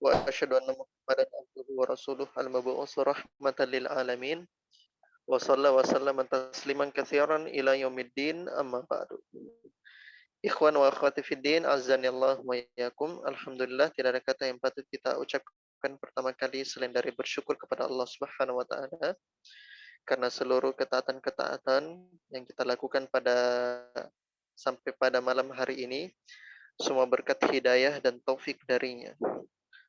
وأشهد أن محمدا عبده ورسوله المبعوث رحمة للعالمين وصلى وسلم تسليما كثيرا إلى يوم الدين أما بعد. Ikhwan wa akhwati fiddin, azanillah wa iyyakum. Alhamdulillah, tidak ada kata yang patut kita ucapkan pertama kali selain dari bersyukur kepada Allah Subhanahu wa taala karena seluruh ketaatan-ketaatan yang kita lakukan sampai pada malam hari ini semua berkat hidayah dan taufik darinya.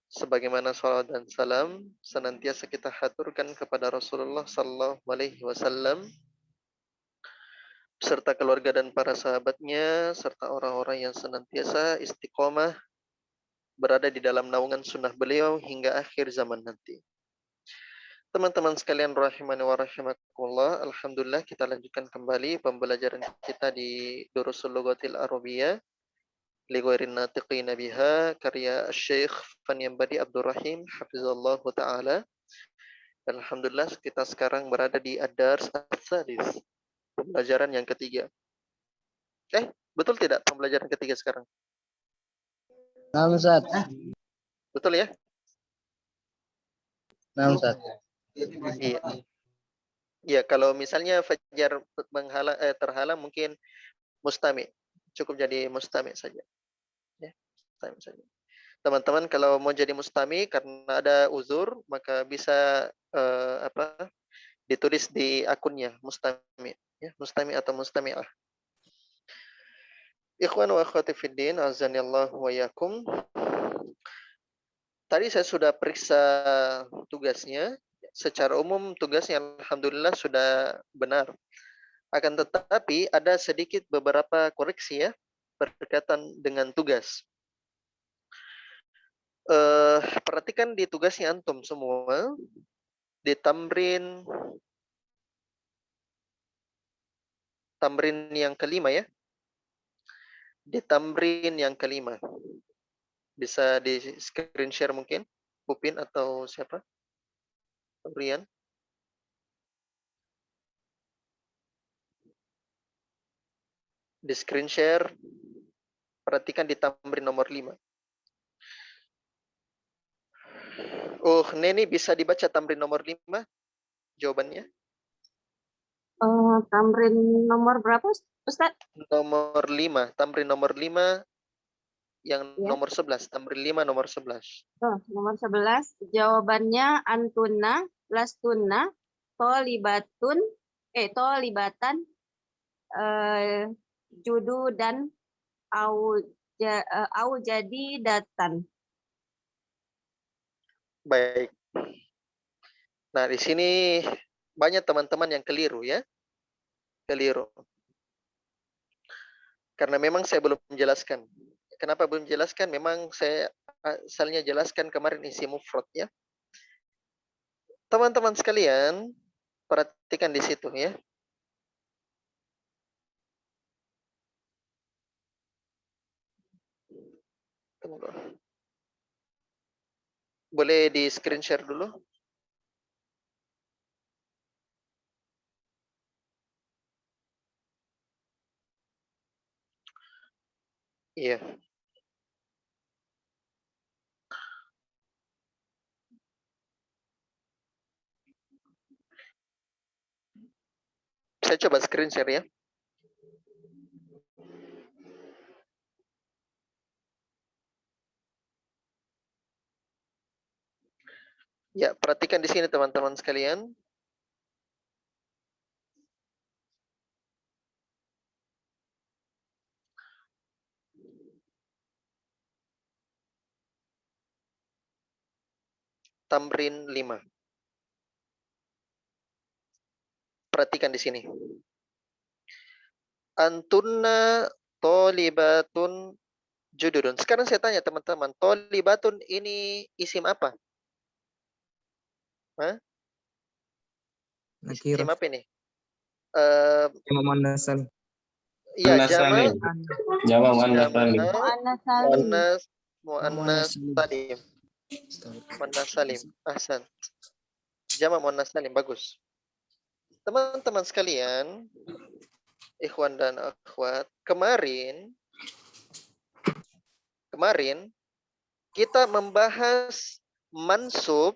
Sebagaimana salawat dan salam senantiasa kita haturkan kepada Rasulullah sallallahu alaihi wasallam serta keluarga dan para sahabatnya, serta orang-orang yang senantiasa istiqomah berada di dalam naungan sunnah beliau hingga akhir zaman nanti. Teman-teman sekalian rahimani wa rahimakumullah, alhamdulillah kita lanjutkan kembali pembelajaran kita di Durusul Lughatil Arabiyyah li ghairin natiqina biha karya Syekh Fanyambadi Abdurrahim hafizallahu taala. Dan alhamdulillah kita sekarang berada di Ad-Dars Ats-Tsalits, pembelajaran yang ketiga. Betul tidak pembelajaran ketiga sekarang? Nah, Ustaz. Betul ya? Nah, Ustaz. Iya. Ya, kalau misalnya fajar terhalang mungkin mustami. Cukup jadi mustami saja. Ya, mustami saja. Teman-teman kalau mau jadi mustami karena ada uzur, maka bisa ditulis di akunnya mustami, ya, mustami atau mustami'ah. Ikhwan wa akhwati fiddin, azanillah wa yakum. Tadi saya sudah periksa tugasnya. Secara umum tugasnya alhamdulillah sudah benar. Akan tetapi ada sedikit beberapa koreksi ya berkaitan dengan tugas. Perhatikan di tugasnya antum semua di tamrin yang kelima ya. Di tamrin yang kelima. Bisa di screen share mungkin, Pupin atau siapa? Rian. Di screen share, perhatikan di tamrin nomor 5. Oh, Neni bisa dibaca tamrin nomor 5 jawabannya? Tamrin nomor berapa, Ustaz? Nomor 5, tamrin nomor 5 yang Ya. nomor 11, tamrin 5 nomor 11. Nomor 11, jawabannya antuna, lastuna, tolibatan, judu dan au jadi datan. Baik. Nah, di sini banyak teman-teman yang keliru ya. Keliru. Karena memang saya belum menjelaskan. Kenapa belum menjelaskan? Memang saya asalnya jelaskan kemarin isi mufrad ya. Teman-teman sekalian, perhatikan di situ ya. Tunggu. Boleh di screen share dulu? Iya. Saya coba screen share ya. Ya, perhatikan di sini teman-teman sekalian. Tamrin 5. Perhatikan di sini. Antunna tolibatun jududun. Sekarang saya tanya teman-teman, tolibatun ini isim apa? Hah? Isim apa ini? Jamak muannas salim. Iya, jamak Muannas salim. Muannas salim. Ahsan. Jamak muannas salim, bagus. Teman-teman sekalian, ikhwan dan akhwat, kemarin kita membahas mansub,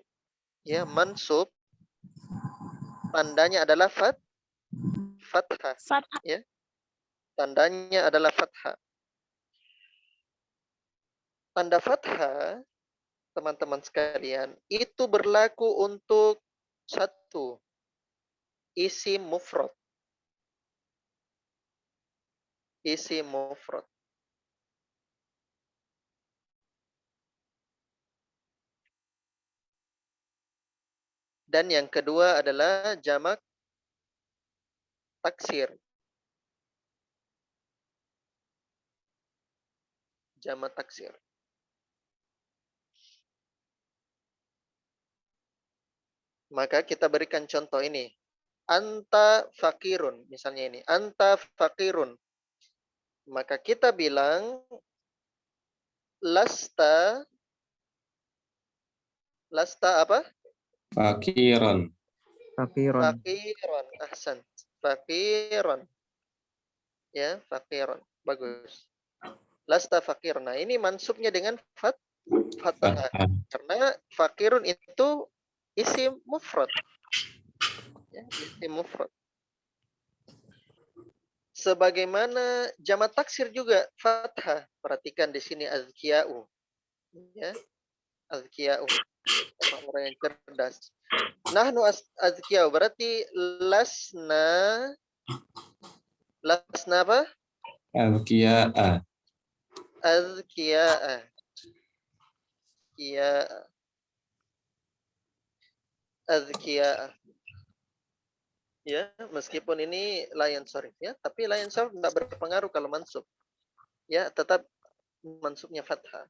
ya, mansub tandanya adalah fathah, Fathah. ya. Tandanya adalah fathah. Tanda fathah, teman-teman sekalian, itu berlaku untuk satu, isim mufrad. Isim mufrad. Dan yang kedua adalah jamak taksir. Jamak taksir. Maka kita berikan contoh ini. Anta fakirun, misalnya ini. Anta fakirun. Maka kita bilang lasta apa? Fakiran. Fakiron. Fakiron. Ahsan. Fakiron. Ya, fakiron. Bagus. Lasta fakir. Nah, ini mansubnya dengan fathah. Karena fakirun itu isim mufrad. Ya, isim mufrad. Sebagaimana jamak taksir juga fathah. Perhatikan di sini azkiya'u. Ya, azkiya'u. Orang-orang yang cerdas. Nahnu azkiya'u berarti lasna apa? Azkiya'a. Azkiya'a. Azkiya'a. Ya, meskipun ini layan sorif ya, tapi layan sorif tidak berpengaruh kalau mansub. Ya, tetap mansubnya fathah.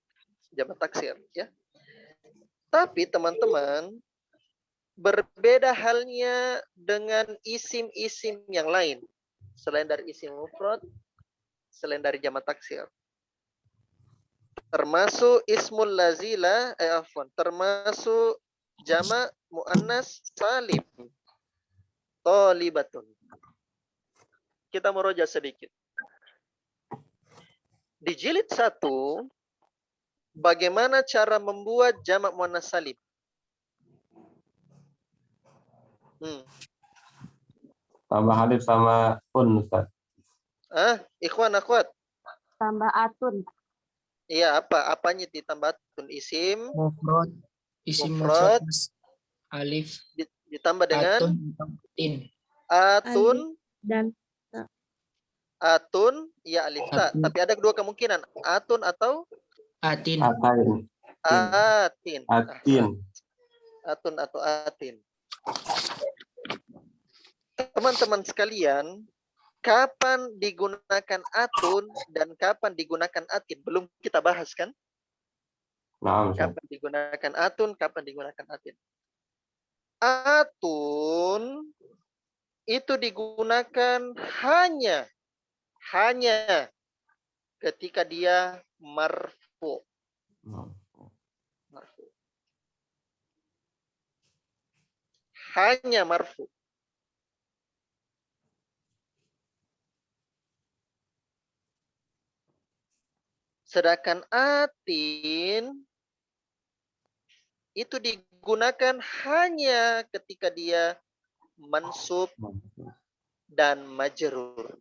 Jamak taksir ya. Tapi teman-teman, berbeda halnya dengan isim-isim yang lain. Selain dari isim mufrad, selain dari jamak taksir. Termasuk ismul lazila, termasuk jamak muannas salim. Thalibatun. Kita meroja sedikit. Di jilid 1, bagaimana cara membuat jamak muannas salim? Tambah alif sama un, Ustaz. Ikhwan akhwat. Tambah atun. Iya, apanya ditambah atun? Isim Mufrad. Isim mufrad mufrad. Alif. ditambah dengan Atun. atun, Dan atun, ya alif ta. Atun. Tapi ada dua kemungkinan, atun atau Atin. Atain. atin. Atin. Atun atau atin. Teman-teman sekalian, kapan digunakan atun dan kapan digunakan atin? Belum kita bahas kan? Nah, Ustaz. Kapan digunakan atun, kapan digunakan atin? Atun itu digunakan hanya ketika dia marfu. Hanya marfu. Sedangkan atin itu digunakan hanya ketika dia mansub dan majrur.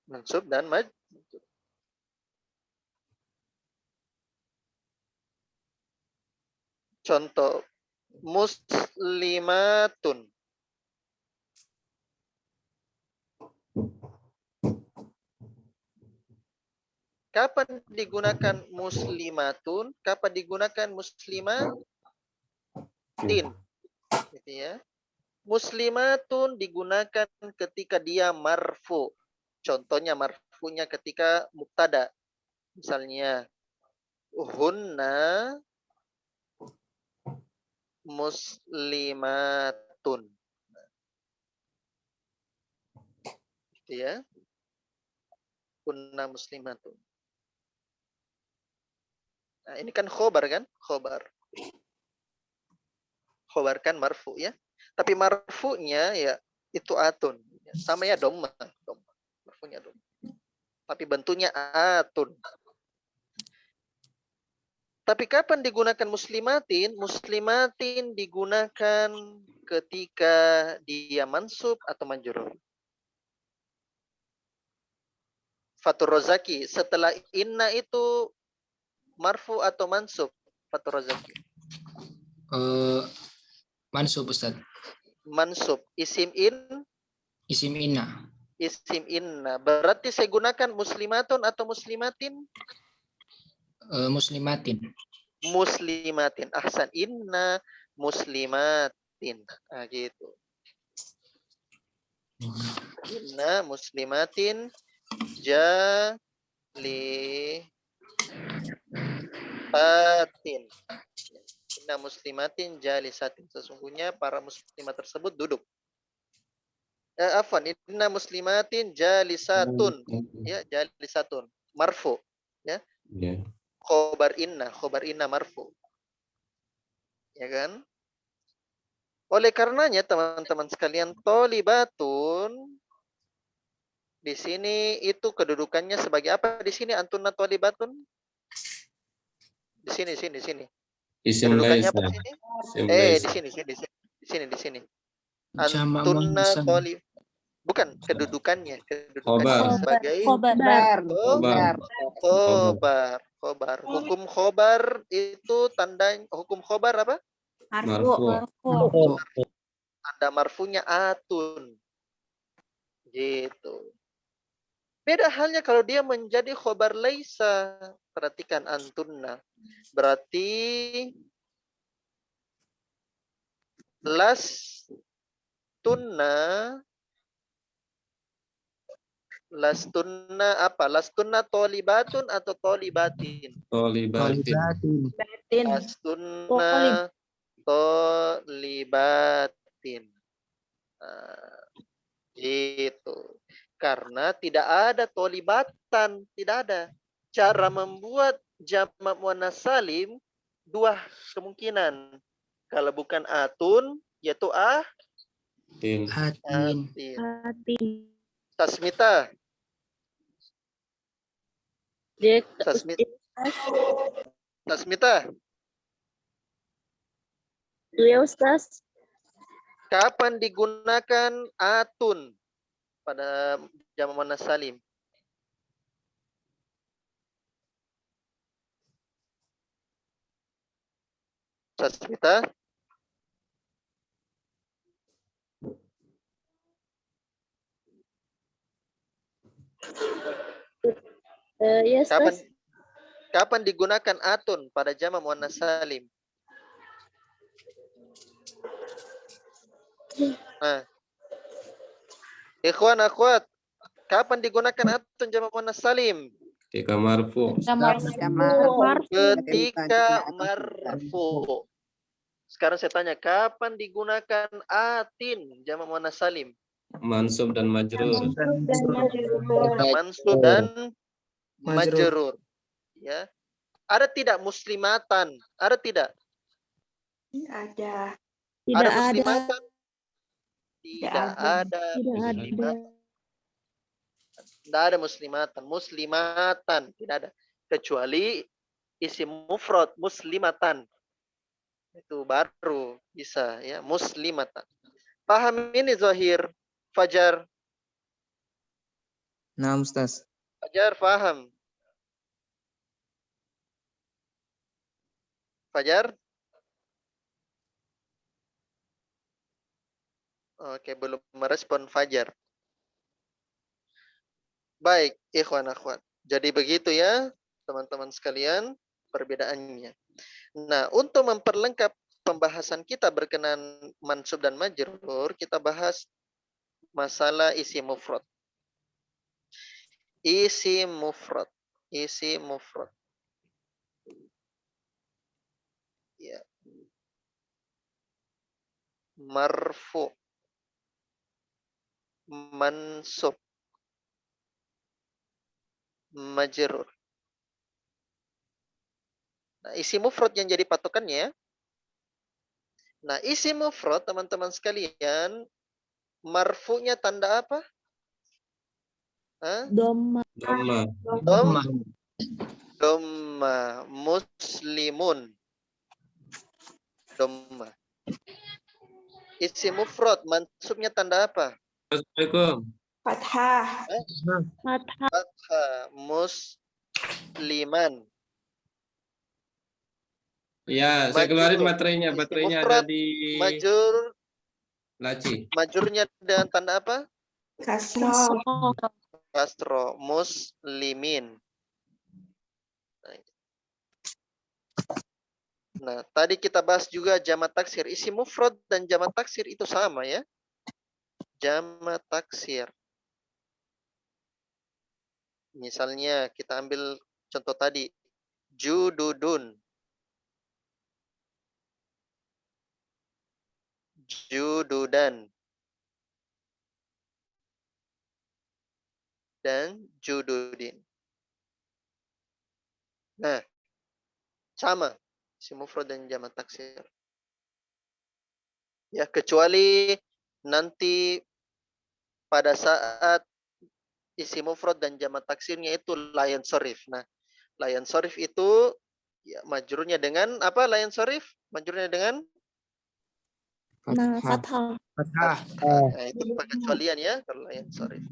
Mansub dan majrur. Contoh, muslimatun. Kapan digunakan muslimatun? Kapan digunakan muslimatin? Gitu ya. Muslimatun digunakan ketika dia marfu. Contohnya marfunya ketika mubtada. Misalnya, hunna muslimatun. Gitu ya. Hunna muslimatun. Nah, ini kan khobar kan? Khobar. Khobar kan marfu ya. Tapi marfunya ya itu atun. Sama ya domma. marfunya dulu. Tapi bentuknya atun. Tapi kapan digunakan muslimatin? Muslimatin digunakan ketika dia mansub atau majrur. Fatur Rozaki, setelah inna itu marfu atau mansub? Fatur Rozaki. Mansub Ustaz. Mansub. Isim Isim inna. isim inna. Berarti saya gunakan muslimatun atau muslimatin? Muslimatin. Muslimatin. Ahsan. Inna muslimatin. Nah, gitu. Inna muslimatin jalisatin. Inna muslimatin jalisatin. Sesungguhnya para muslimat tersebut duduk. Afwan, inna muslimatin jalisatun. Ya, jalisatun. Marfu. Ya. Ya. Khobar inna marfu. Ya kan? Oleh karenanya teman-teman sekalian, tolibatun di sini itu kedudukannya sebagai apa di sini? Antunna tolibatun? Di sini. Isim Kedudukannya laisa. apa di sini? Isim laisa. Di sini. Jamak Antunna muannas. toli bukan kedudukannya Khobar. sebagai Khobar. khobar. Hukum khobar itu hukum khobar apa? Marfu. Tanda marfunya atun. Gitu. Beda halnya kalau dia menjadi khobar laisa. Perhatikan antunna. Berarti lastunna apa? Lastunna tolibatun atau tolibatin? Tolibatin. Lastunna tolibatin. Nah, gitu. Karena tidak ada tolibatan, tidak ada. Cara membuat jamak muannas salim dua kemungkinan. Kalau bukan atun, yaitu Tin. Hatin. Tasmita. Tasmita. Ya Ustaz. Kapan digunakan atun pada jamak muannas salim? Tasmita. Ya Ustaz. Kapan digunakan atun pada jamak muannas salim? Nah. Ikhwan akhwat, kapan digunakan atun jamak muannas salim? Ketika marfu. Ketika marfu. Sekarang saya tanya, kapan digunakan atin jamak muannas salim? Mansub dan majrur. Mansub dan majrur. Ya. Ada tidak muslimatan? Ada tidak? Ada. Ada muslimatan? Tidak ada muslimatan. Tidak ada muslimatan. Muslimatan tidak ada. Kecuali isim mufrad muslimatan. Itu baru bisa ya, muslimatan. Paham ini Zahir? Fajar. Nah, Ustaz. Fajar paham? Fajar? Oke, belum merespon Fajar. Baik, ikhwan akhwat. Jadi begitu ya, teman-teman sekalian, perbedaannya. Nah, untuk memperlengkap pembahasan kita berkenaan mansub dan majrur, kita bahas masalah isi mufrad. Isi mufrad. Ya. Marfu. Mansub. Majrur. Nah, isi mufrad yang jadi patokannya. Nah, isi mufrad teman-teman sekalian, marfunya tanda apa? Hah? Doma. Dhamma. Dom, Dhamma. Doma. Muslimun. Doma. Isim mufrad, mansubnya tanda apa? Assalamualaikum. Fathah. Fathah. Fathah. Musliman. Ya, saya keluarin Majrur. baterainya. Isim Baterainya ada mufrad, di laci. majurnya dengan tanda apa? Kasroh. Kasro. Muslimin. Nah, tadi kita bahas juga jamak taksir. Isim mufrad dan jamak taksir itu sama ya. Jamak taksir. Misalnya kita ambil contoh tadi. Jududun. Jududan. Dan jududin. Nah, sama. Isim mufrad dan jamak taksir. Ya, kecuali nanti pada saat isim mufrad dan jamak taksirnya itu layan sorif. Nah, layan sorif itu ya majrurnya dengan apa layan sorif? Majrurnya dengan Nah, fathah. Fathah. nah, itu pengecualian ya kalau layan sorif.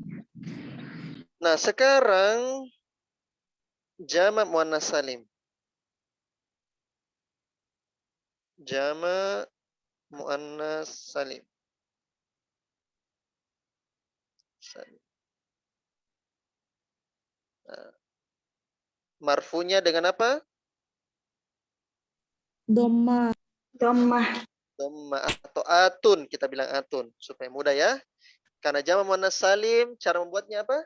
Nah, sekarang jamak muannas salim. Jamak muannas salim. Nah, marfunya dengan apa? Doma. Dhammah. Dhamma atau atun, kita bilang atun supaya mudah ya. Karena jamak muannas salim, cara membuatnya apa?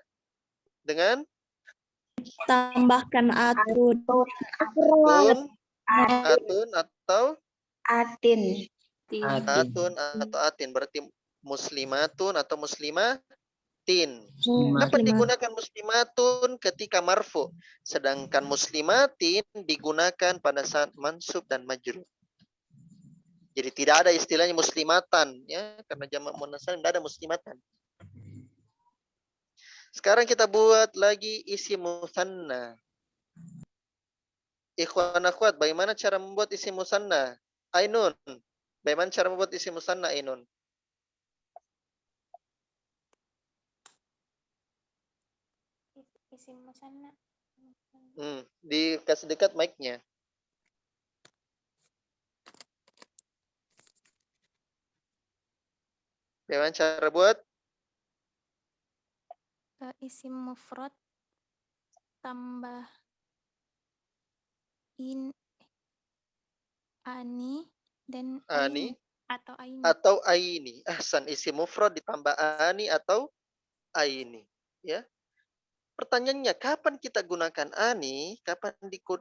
Dengan Tambahkan atun. atun, atun atau Atin. atun atau atin. Berarti muslimatun atau muslimatin. Kapan Muslimat. digunakan muslimatun? Ketika marfu. Sedangkan muslimatin digunakan pada saat mansub dan majrur. Jadi tidak ada istilahnya muslimatan ya, karena jamak muannas salim tidak ada muslimatan. Sekarang kita buat lagi isim musanna. Ikhwan akhwat, bagaimana cara membuat isim musanna? Ainun. Bagaimana cara membuat isim musanna, Ainun? Isim musanna. Dikasih dekat mic-nya. Bagaimana cara buat? Isim mufrad tambah ani dan Ani aini atau aini. atau aini. Ahsan, isim mufrad ditambah ani atau aini. Ya. Pertanyaannya, kapan kita gunakan ani, kapan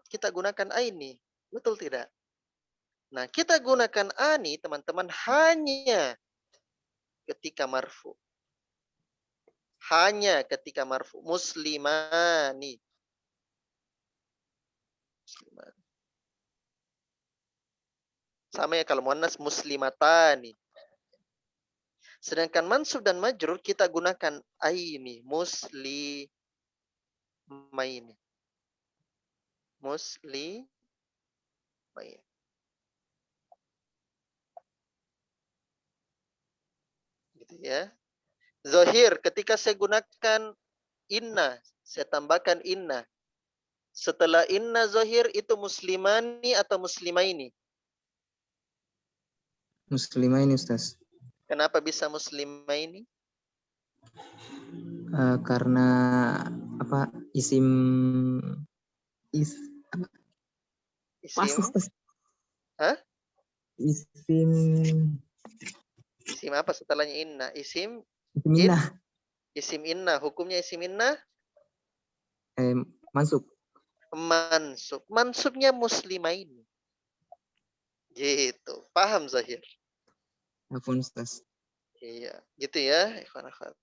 kita gunakan aini? Betul tidak? Nah, kita gunakan ani, teman-teman, hanya ketika marfu. Hanya ketika marfu. Muslimani. Muslimani. Sama ya kalau muannas muslimatani. Sedangkan mansub dan majrur kita gunakan aini. Muslimaini. Muslimaini. Gitu ya. Zohir, ketika saya gunakan inna, saya tambahkan inna. Setelah inna zohir itu muslimani atau muslimaini? Muslimah ini Ustaz. Kenapa bisa muslimaini? Karena apa isim Isim, hah? Isim Isim apa setelahnya inna? Isim minah isim inna. Hukumnya isim inna? masuk. Mansub. Mansubnya muslimaini. Gitu. Paham Zahir? Afwan Ustaz. Iya. Gitu ya. Ikhwan akhwat.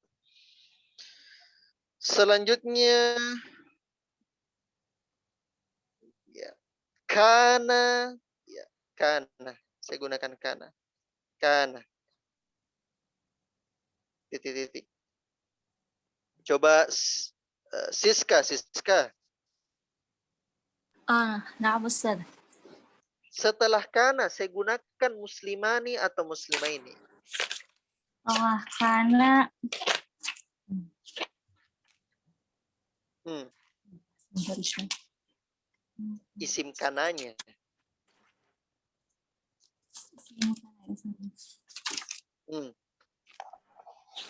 Selanjutnya. Ya. Kana. Ya. Kana. Saya gunakan kana. Kana. Titik-titik. Coba Siska. Na'am Ustaz. Setelah kana saya gunakan muslimani atau muslimaini. Karena Isim kananya.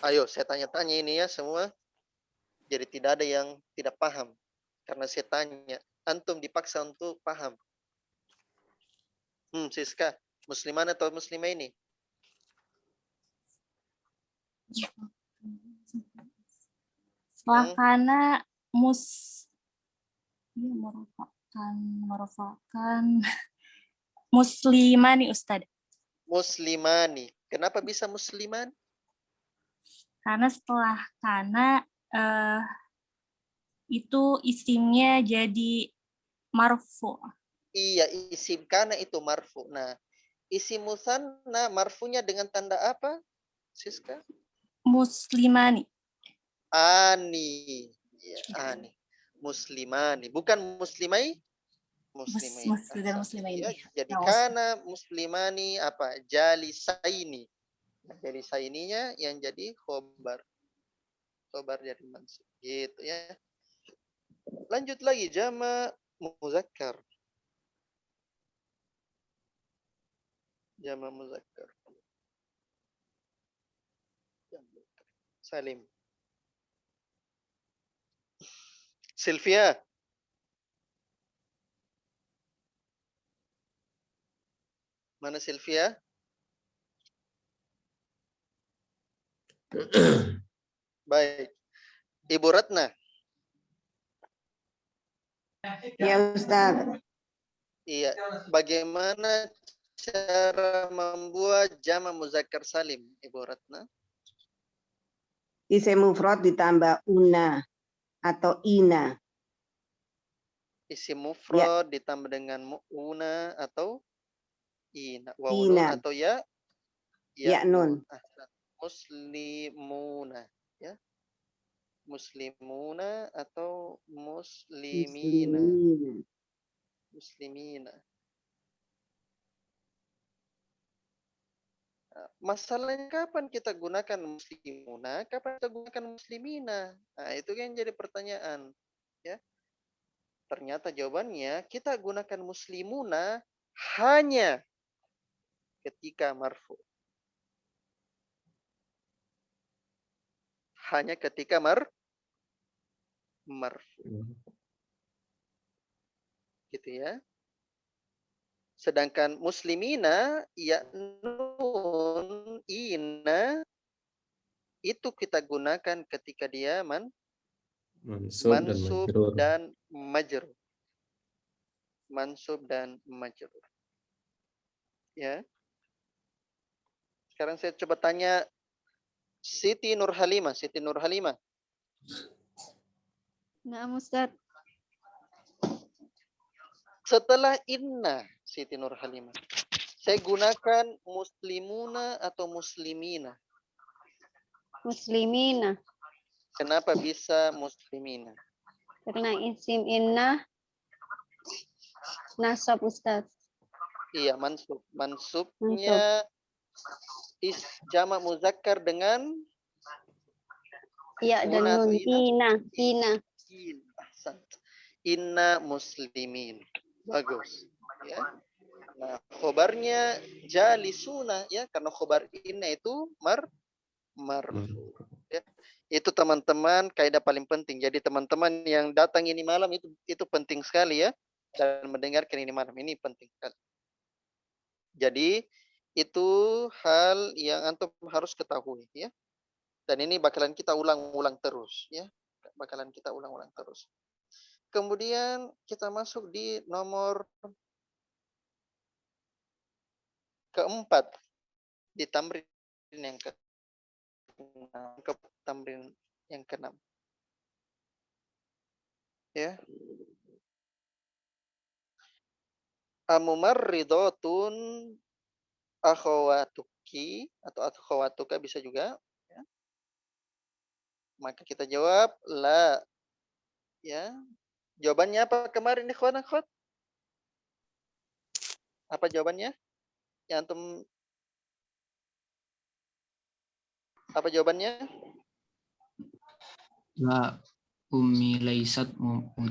Ayo saya tanya-tanya ini ya semua. Jadi tidak ada yang tidak paham. Karena saya tanya. Antum dipaksa untuk paham. Siska. Musliman atau muslimah ini? karena merupakan muslimani Ustaz. Muslimani. Kenapa bisa musliman? Karena setelah kana itu isimnya jadi marfu. Iya, isim kana itu marfu. Nah, isim musanna marfunya dengan tanda apa? Siska? Muslimani. Ani. Ya, ani. Muslimani. Bukan muslimai? Muslimai. Muslimai. Ya, jadi kana muslimani apa? Jalisaini. Nah, jalisaininya yang jadi khobar. Khobar jadi mansub. Gitu ya. Lanjut lagi jama muzakkar. Jama muzakkar. Salim. Sylvia. Mana Sylvia? Baik. Ibu Ratna. Ya Ustaz. Iya. Bagaimana cara membuat jama muzakkar salim, Ibu Ratna? Isim mufrad ditambah una atau ina. Isim mufrad ditambah dengan una atau ina. Waw nun Ina. atau ya? Ya nun. Muslimuna. Ya. Muslimuna atau muslimina. Muslimina. Masalahnya kapan kita gunakan muslimuna, kapan kita gunakan muslimina? Nah, itu kan jadi pertanyaan. Ya. Ternyata jawabannya kita gunakan muslimuna hanya ketika marfu. Hanya ketika marfu. Gitu ya. Sedangkan muslimina ya nun ina itu kita gunakan ketika dia mansub dan majrur. Mansub dan majrur. Ya. Sekarang saya coba tanya Siti Nurhalimah. Siti Nurhalimah. Na'am Ustaz. Setelah inna, Siti Nurhalimah, saya gunakan muslimuna atau muslimina? Muslimina. Kenapa bisa muslimina? Karena isim inna nasab Ustaz. Iya, mansub. Mansubnya jamak muzakkar dengan Ya dan nun. Ina. Inna muslimin. Bagus. Ya. Nah, khobarnya jalisuna ya, karena khobar inna itu marfu. Ya. Itu teman-teman kaidah paling penting. Jadi teman-teman yang datang ini malam itu penting sekali ya, dan mendengarkan ini malam ini penting sekali. Jadi itu hal yang antum harus ketahui ya. Dan ini bakalan kita ulang-ulang terus ya. Bakalan kita ulang-ulang terus. Kemudian kita masuk di nomor keempat di tamrin yang tamrin yang keenam. Ya. Amumarridotun akhawatuki atau akhawatuka bisa juga ya. Maka kita jawab la. Ya. Jawabannya apa kemarin ikhwan akhwat? Apa jawabannya? Yang antum apa jawabannya? La ummi laisat Nomor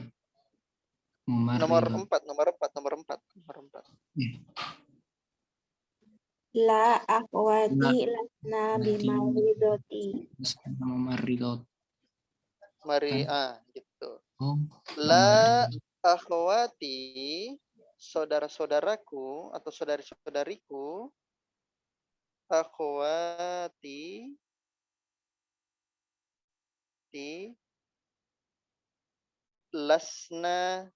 mumarridat. 4. La akhwati lasna bimaridoti. Mumarridat. Mari Kan? gitu. Oh, La akhwati, saudara-saudaraku atau saudari-saudariku, akhwati lasna.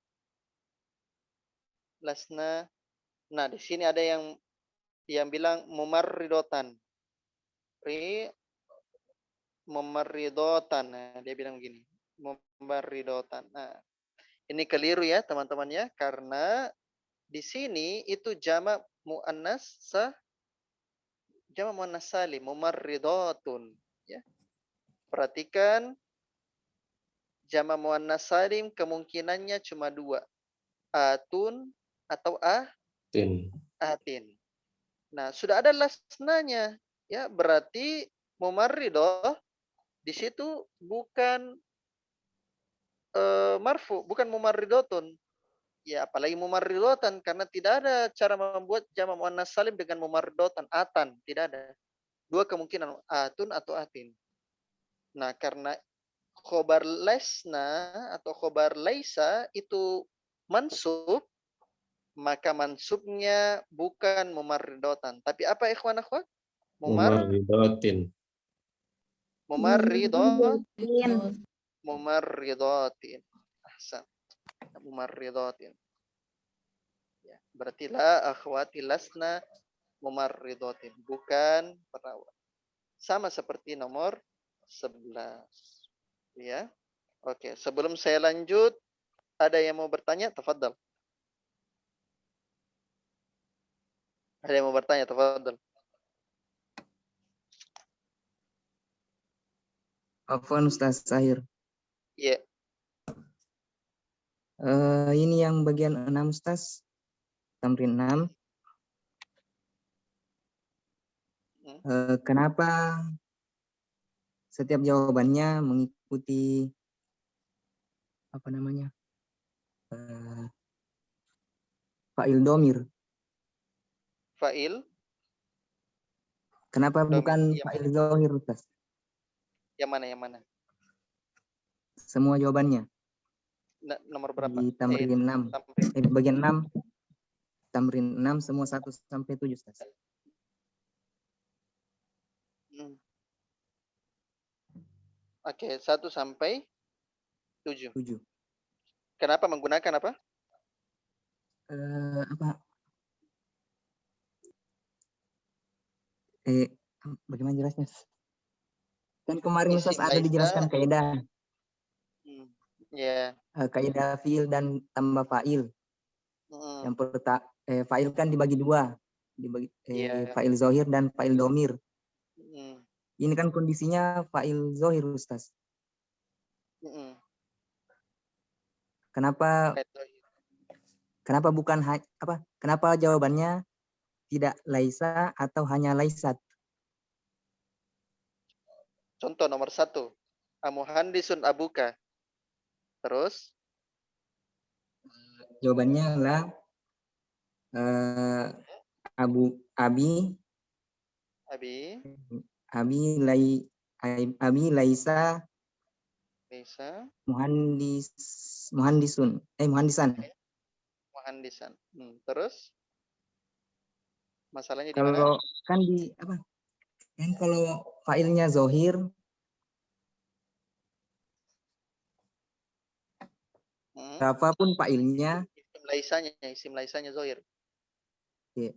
Nah, di sini ada yang bilang mumarridotan. Mumarridotan. Nah, dia bilang begini. Mumarridotan. Nah, ini keliru ya teman-teman ya, karena di sini itu jamak muannas salim, mumarridatun ya. Perhatikan jamak muannas salim kemungkinannya cuma 2. Atun atau atin. Nah, sudah ada lasnanya ya, berarti mumarridah di situ bukan marfu, bukan mumarridatun. Ya, apalagi mumarridatan, karena tidak ada cara membuat jamak muannas salim dengan mumarridatan, atan, tidak ada. 2 kemungkinan, atun atau atin. Nah, karena khobar lesna atau khobar laisa itu mansub, maka mansubnya bukan mumarridatan, tapi apa ikhwan akhwat? Mumarridatin. Mumarridatin. Ahsan. Mumarridatin. Ya, berarti la akhwati lasna mumarridatin, bukan perawat. Sama seperti nomor 11. Ya. Oke, sebelum saya lanjut, ada yang mau bertanya? Tafadhal. Ada yang mau bertanya? Tafadhal. Afwan Ustaz Zahir. Iya. Ini yang bagian 6 Ustaz. Tamrin 6. Kenapa setiap jawabannya mengikuti apa namanya? Fa'il domir. Fa'il. Kenapa domir, bukan fa'il zohir Ustaz? Yang mana? Semua jawabannya. Nomor berapa? Di tamrin 6. Bagian 6. Tamrin 6 semua 1 sampai 7 Ustaz. Oke, 1 sampai 7. 7. Kenapa menggunakan apa? Bagaimana jelasnya? Kan kemarin Isim Ustaz ada laisa. dijelaskan kaidah. Ya. Kaidah fiil dan tambah fa'il. Yang fa'il kan dibagi 2. Dibagi fa'il zohir dan fa'il domir. Ini kan kondisinya fa'il zohir Ustaz. Kenapa bukan kenapa jawabannya tidak laisa atau hanya laisat? Contoh nomor 1. Amuhandisun abuka. Terus? Jawabannya lah Abi laisa muhandisan. Terus? Masalahnya di kalau mana? Kan di apa? Kan kalau failnya zohir, berapapun failnya, isim laisanya zohir. Iya.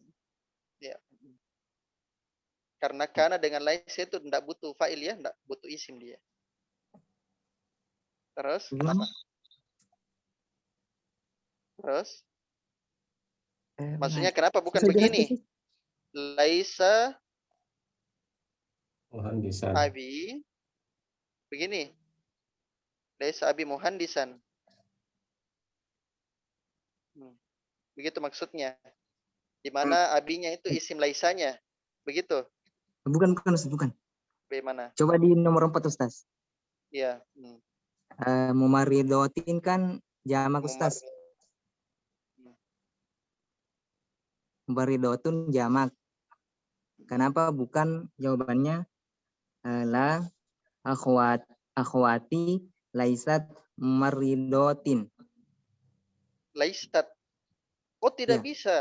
Ya. Karena dengan laisa itu tidak butuh fa'il ya, tidak butuh isim dia. Terus kenapa? Terus? Maksudnya kenapa bukan begini? Laisa Muhandisan. abi Begini. Laisa abi muhandisan. Begitu maksudnya. Di mana abinya itu isim laisanya. Begitu. Bukan, Ustaz, bukan. Bagaimana? Coba di nomor 4, Ustaz. Iya. Mumaridotin kan jamak, Ustaz. Mumaridotun jamak. Kenapa bukan jawabannya la akhwati laisat maridotin? Laisat. Oh, tidak Ya. bisa.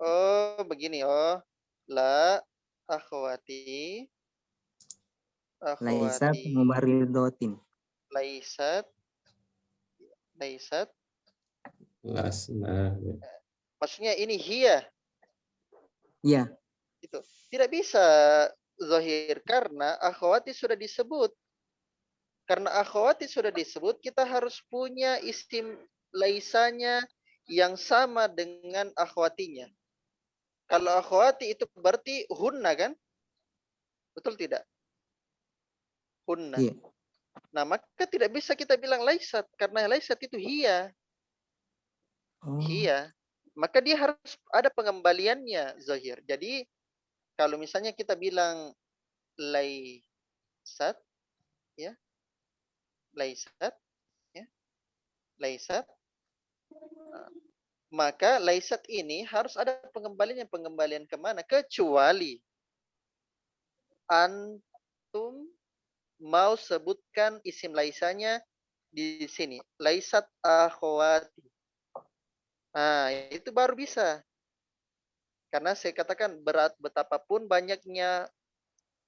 Oh, begini. Oh, la akhwati. Laisat mumaridotin. Laisat. Lasna. Maksudnya ini hiya. Iya. Itu. Tidak bisa zahir karena akhwati sudah disebut. Karena akhwati sudah disebut, kita harus punya isim laisanya yang sama dengan akhwatinya. Kalau akhwati itu berarti hunna kan? Betul tidak? Hunna. Iya. Nah, maka tidak bisa kita bilang laisat karena laisat itu hiya. Hiya. Maka dia harus ada pengembaliannya zahir. Jadi kalau misalnya kita bilang laisat, ya, laisat, ya, laisat, maka laisat ini harus ada pengembalian kemana? Kecuali antum mau sebutkan isim laisanya di sini. Laisat akhwati. Nah, itu baru bisa. Karena saya katakan betapapun banyaknya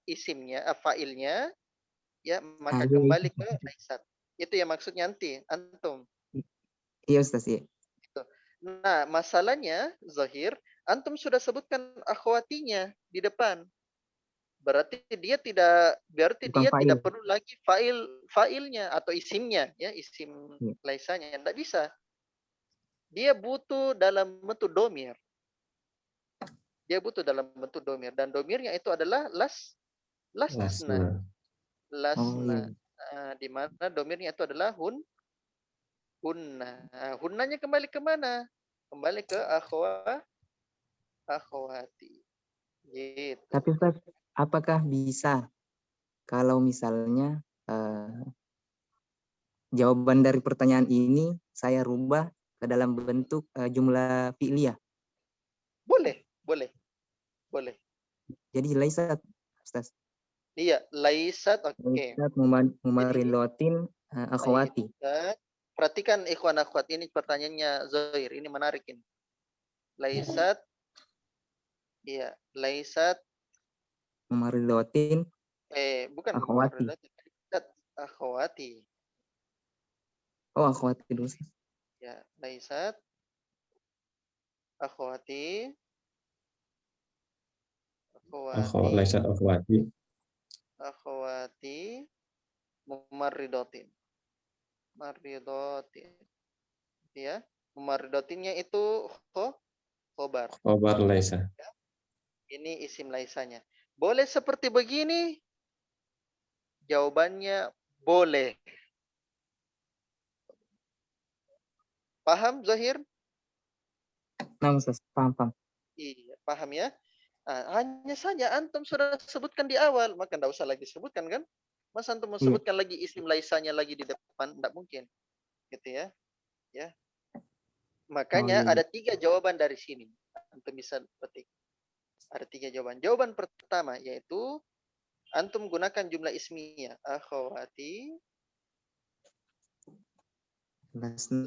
isimnya, failnya, ya maka kembali ke laisat. Itu yang maksudnya antum. Iya, Ustaz, iya. Nah, masalahnya zahir, antum sudah sebutkan akhwatinya di depan. Berarti dia tidak perlu lagi failnya atau isimnya, ya, isim laisanya. Tidak bisa. Dia butuh dalam bentuk domir. Dan domirnya itu adalah lasna. Di mana domirnya itu adalah hunna. Hunnanya kembali ke mana? Kembali ke akhwati. Gitu. Tapi Ustaz, apakah bisa kalau misalnya jawaban dari pertanyaan ini saya rubah ke dalam bentuk jumlah fi'liyah? Boleh. Jadi laisat, Ustaz. Iya, laisat, oke. Laisat mumaridotin akhwati. Perhatikan ikhwan akhwat, ini pertanyaannya Zohir, ini menarik ini. Laisat, iya, laisat mumaridotin bukan akhwati. Laisat akhwati. Oh, akhwati dulu. Ya, laisat akhwati. Laisat akhwati. Akhwati mumaridotin. Ya, mumaridotinnya itu khobar. Khobar laisa. Ini isim laisanya. Boleh seperti begini? Jawabannya boleh. Paham, Zahir? Nah, Ustaz, paham. Iya, paham ya. Hanya saja antum sudah sebutkan di awal, maka tidak usah lagi sebutkan kan? Mas antum mau sebutkan lagi isim laisanya lagi di depan, tidak mungkin. Gitu ya. Ya. Makanya ada 3 jawaban dari sini. Antum bisa petik. Ada 3 jawaban. Jawaban pertama yaitu antum gunakan jumlah ismiyah. Akhwati. Lasna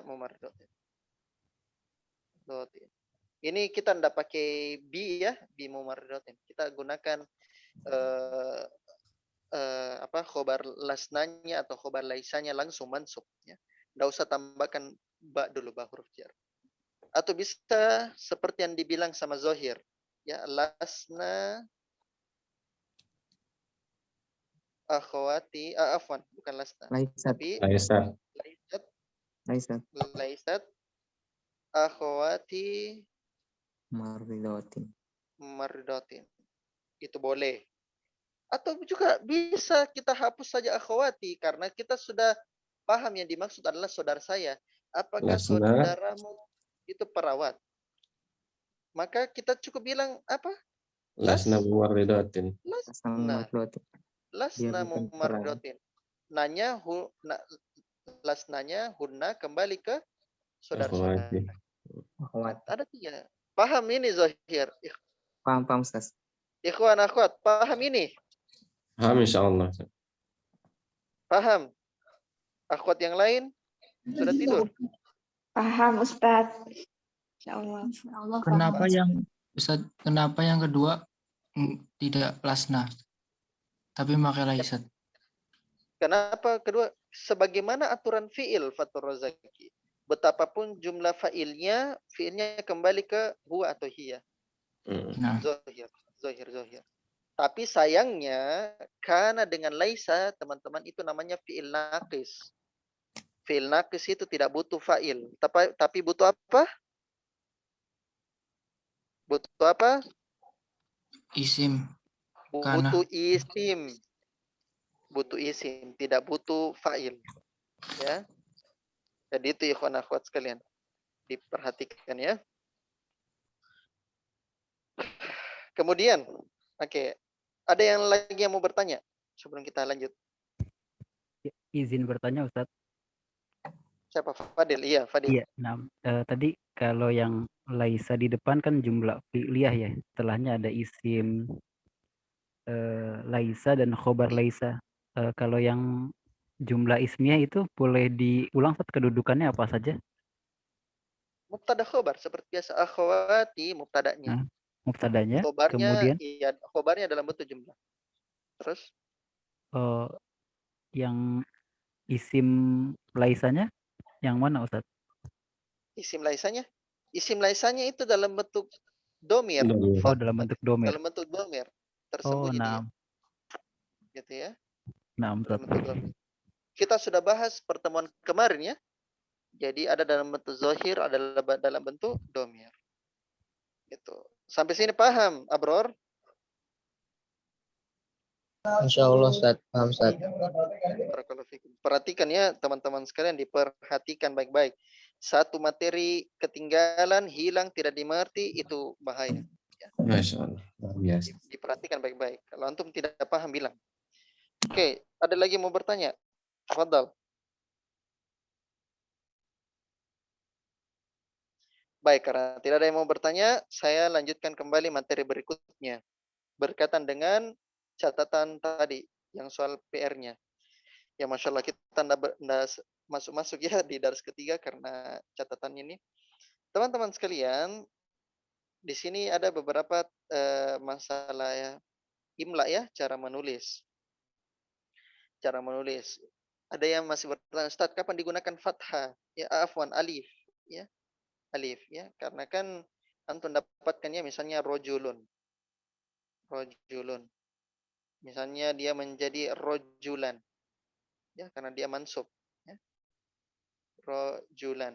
mumardotin. Ini kita tidak pakai bi ya, bi mumardotin. Kita gunakan khobar lasnanya atau khobar laisanya langsung mansub ya. Tidak usah tambahkan ba dulu, ba huruf jar. Atau bisa seperti yang dibilang sama Zohir. Ya, lasna akhwati, afwan, bukan lasna. Tapi laisat akhwati maridotin. Itu boleh. Atau juga bisa kita hapus saja akhwati karena kita sudah paham yang dimaksud adalah saudara saya. Apakah Lasna. saudaramu itu perawat? Maka kita cukup bilang apa? Lasna muwarridatin. Lasna. Lasna mumarridatin. Nanya lasnanya hunna kembali ke saudara-saudara. Ada 3. Paham ini Zahir? Paham Ustaz. Ikhwan akhwat, paham ini? Paham insyaallah. Paham? Akhwat yang lain sudah tidur? Paham Ustaz. Insyaallah. Kenapa yang Ustaz, kenapa yang kedua tidak lasna tapi pakai laisat? Kenapa kedua? Sebagaimana aturan fiil Fathur Razaki. Betapapun jumlah fiilnya kembali ke huwa atau hiya. Nah, Zahir. Tapi sayangnya karena dengan laisa teman-teman itu namanya fiil naqis. Fiil naqis itu tidak butuh fa'il, tapi butuh apa? Butuh apa? isim. Butuh isim. Butuh isim, tidak butuh fa'il. Ya. Jadi itu ikhwan akhwat sekalian. Diperhatikan ya. Kemudian, oke. Ada yang lagi yang mau bertanya sebelum kita lanjut? Izin bertanya Ustadz. Siapa? Fadil. Iya, Fadil. Iya, nah, tadi kalau yang laisa di depan kan jumlah fi'liyah ya. Setelahnya ada isim laisa dan khobar laisa. Kalau yang jumlah ismiyah itu boleh diulang Ustadz, kedudukannya apa saja? Mubtada khobar seperti biasa. Akhwati mubtadanya. Mubtadanya. Khobarnya, Kemudian iya, khobarnya dalam bentuk jumlah. Terus? Yang isim laisanya yang mana Ustadz? Isim laisanya? Isim laisanya itu dalam bentuk domir. Oh, dalam bentuk domir. Dalam bentuk domir. Oh, Tersembunyi dia. Gitu ya. Nah, dalam bentuk domir. Kita sudah bahas pertemuan kemarin ya. Jadi ada dalam bentuk zahir, ada dalam bentuk domir. Gitu. Sampai sini paham, Abror? Insyaallah Ustaz, paham Ustaz. Perhatikan ya teman-teman sekalian, diperhatikan baik-baik. Satu materi ketinggalan, hilang, tidak dimengerti, itu bahaya. Masya Allah. Biasa. Diperhatikan baik-baik. Kalau antum tidak paham, bilang. Oke, ada lagi yang mau bertanya? Fadal. Baik, karena tidak ada yang mau bertanya, saya lanjutkan kembali materi berikutnya. Berkaitan dengan catatan tadi, yang soal PR-nya. Ya, Masya Allah, kita tidak masuk-masuk ya di daras ketiga karena catatan ini. Teman-teman sekalian, di sini ada beberapa masalah ya, imla ya, cara menulis. Cara menulis. Ada yang masih bertanya, Ustaz, kapan digunakan fathah? Ya, afwan, alif. Ya, alif. Ya, karena kan antum dapatkannya misalnya rojulun. Rojulun. Misalnya dia menjadi rojulan. Ya, karena dia mansub. Ya. Rojulan.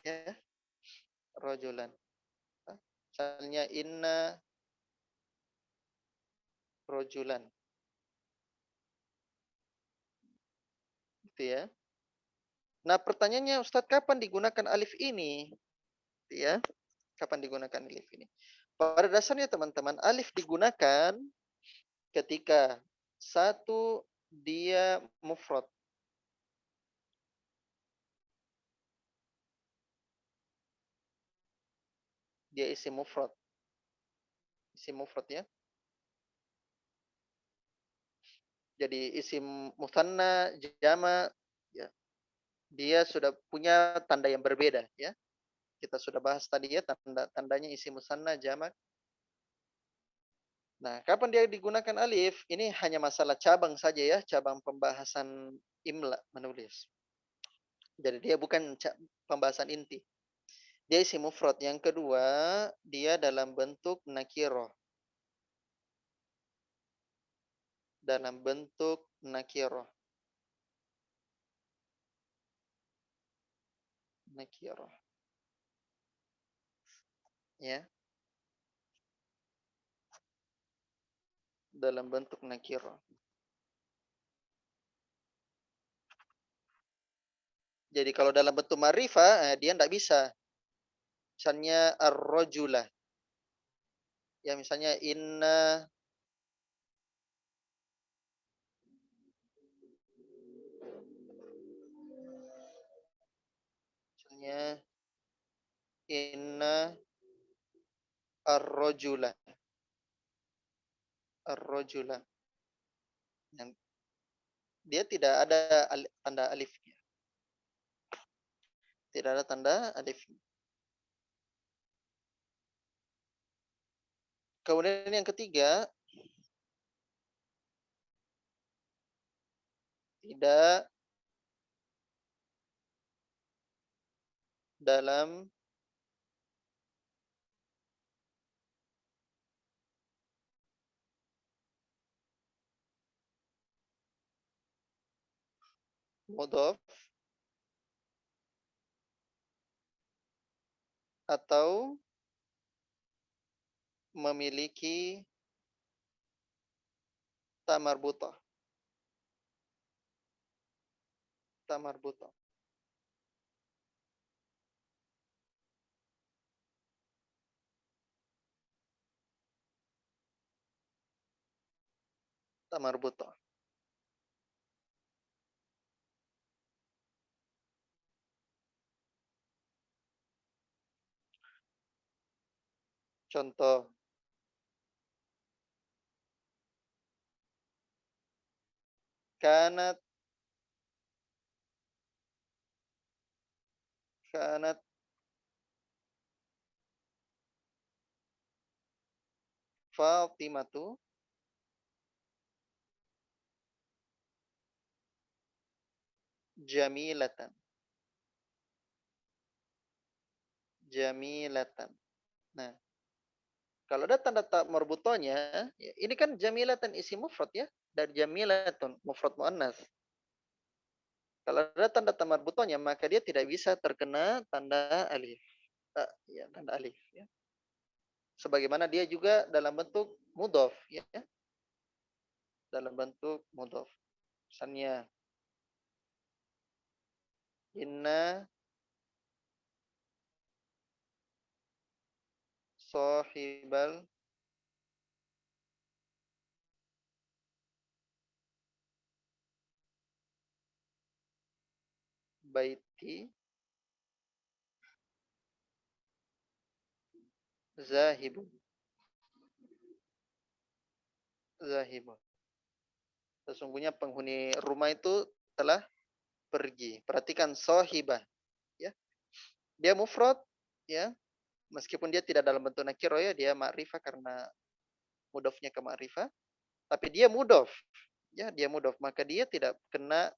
Ya. Rojulan. Misalnya inna rojulan. Gitu ya. Nah, pertanyaannya Ustadz, kapan digunakan alif ini? Gitu ya. Kapan digunakan alif ini? Pada dasarnya teman-teman, alif digunakan ketika satu dia mufrad. Dia isim mufrad. Isim mufrad ya. Jadi isim mutsanna, jama, ya. Dia sudah punya tanda yang berbeda ya. Kita sudah bahas tadi ya, tandanya isim mutsanna, jamak. Nah, kapan dia digunakan alif? Ini hanya masalah cabang saja ya, cabang pembahasan imla menulis. Jadi dia bukan pembahasan inti. Dia isim mufrad. Yang kedua, dia dalam bentuk nakiroh. Dalam bentuk nakiroh. Nakiroh. Ya. dalam bentuk nakirah. Jadi kalau dalam bentuk ma'rifah, dia tidak bisa. Misalnya ar-rajulah. Ya misalnya inna misalnya inna ar-rajulah. Ar-rajulah. Dia tidak ada tanda alifnya. Tidak ada tanda alifnya. Kemudian yang ketiga, tidak dalam mudhof atau memiliki tamarbutah. Tamarbutah. Tamarbutah. Contoh, kanat Fatimatu jamilatan. Jamilatan. Nah, kalau ada tanda tak marbutonya, ya, ini kan jamilatan isi mufrad ya, dari jamilatun mufrad muannas. Kalau ada tanda tak marbutonya, maka dia tidak bisa terkena tanda alif. Ya, tanda alif ya. Sebagaimana dia juga dalam bentuk mudhof ya. Dalam bentuk mudhof. Misalnya inna sahibal baiti zahibun. Zahibun. Sesungguhnya penghuni rumah itu telah pergi. Perhatikan sahibah ya. Dia mufrad ya. Meskipun dia tidak dalam bentuk nakiro ya, dia ma'rifah karena mudhofnya ke ma'rifah, tapi dia mudhof. Ya, dia mudhof, maka dia tidak kena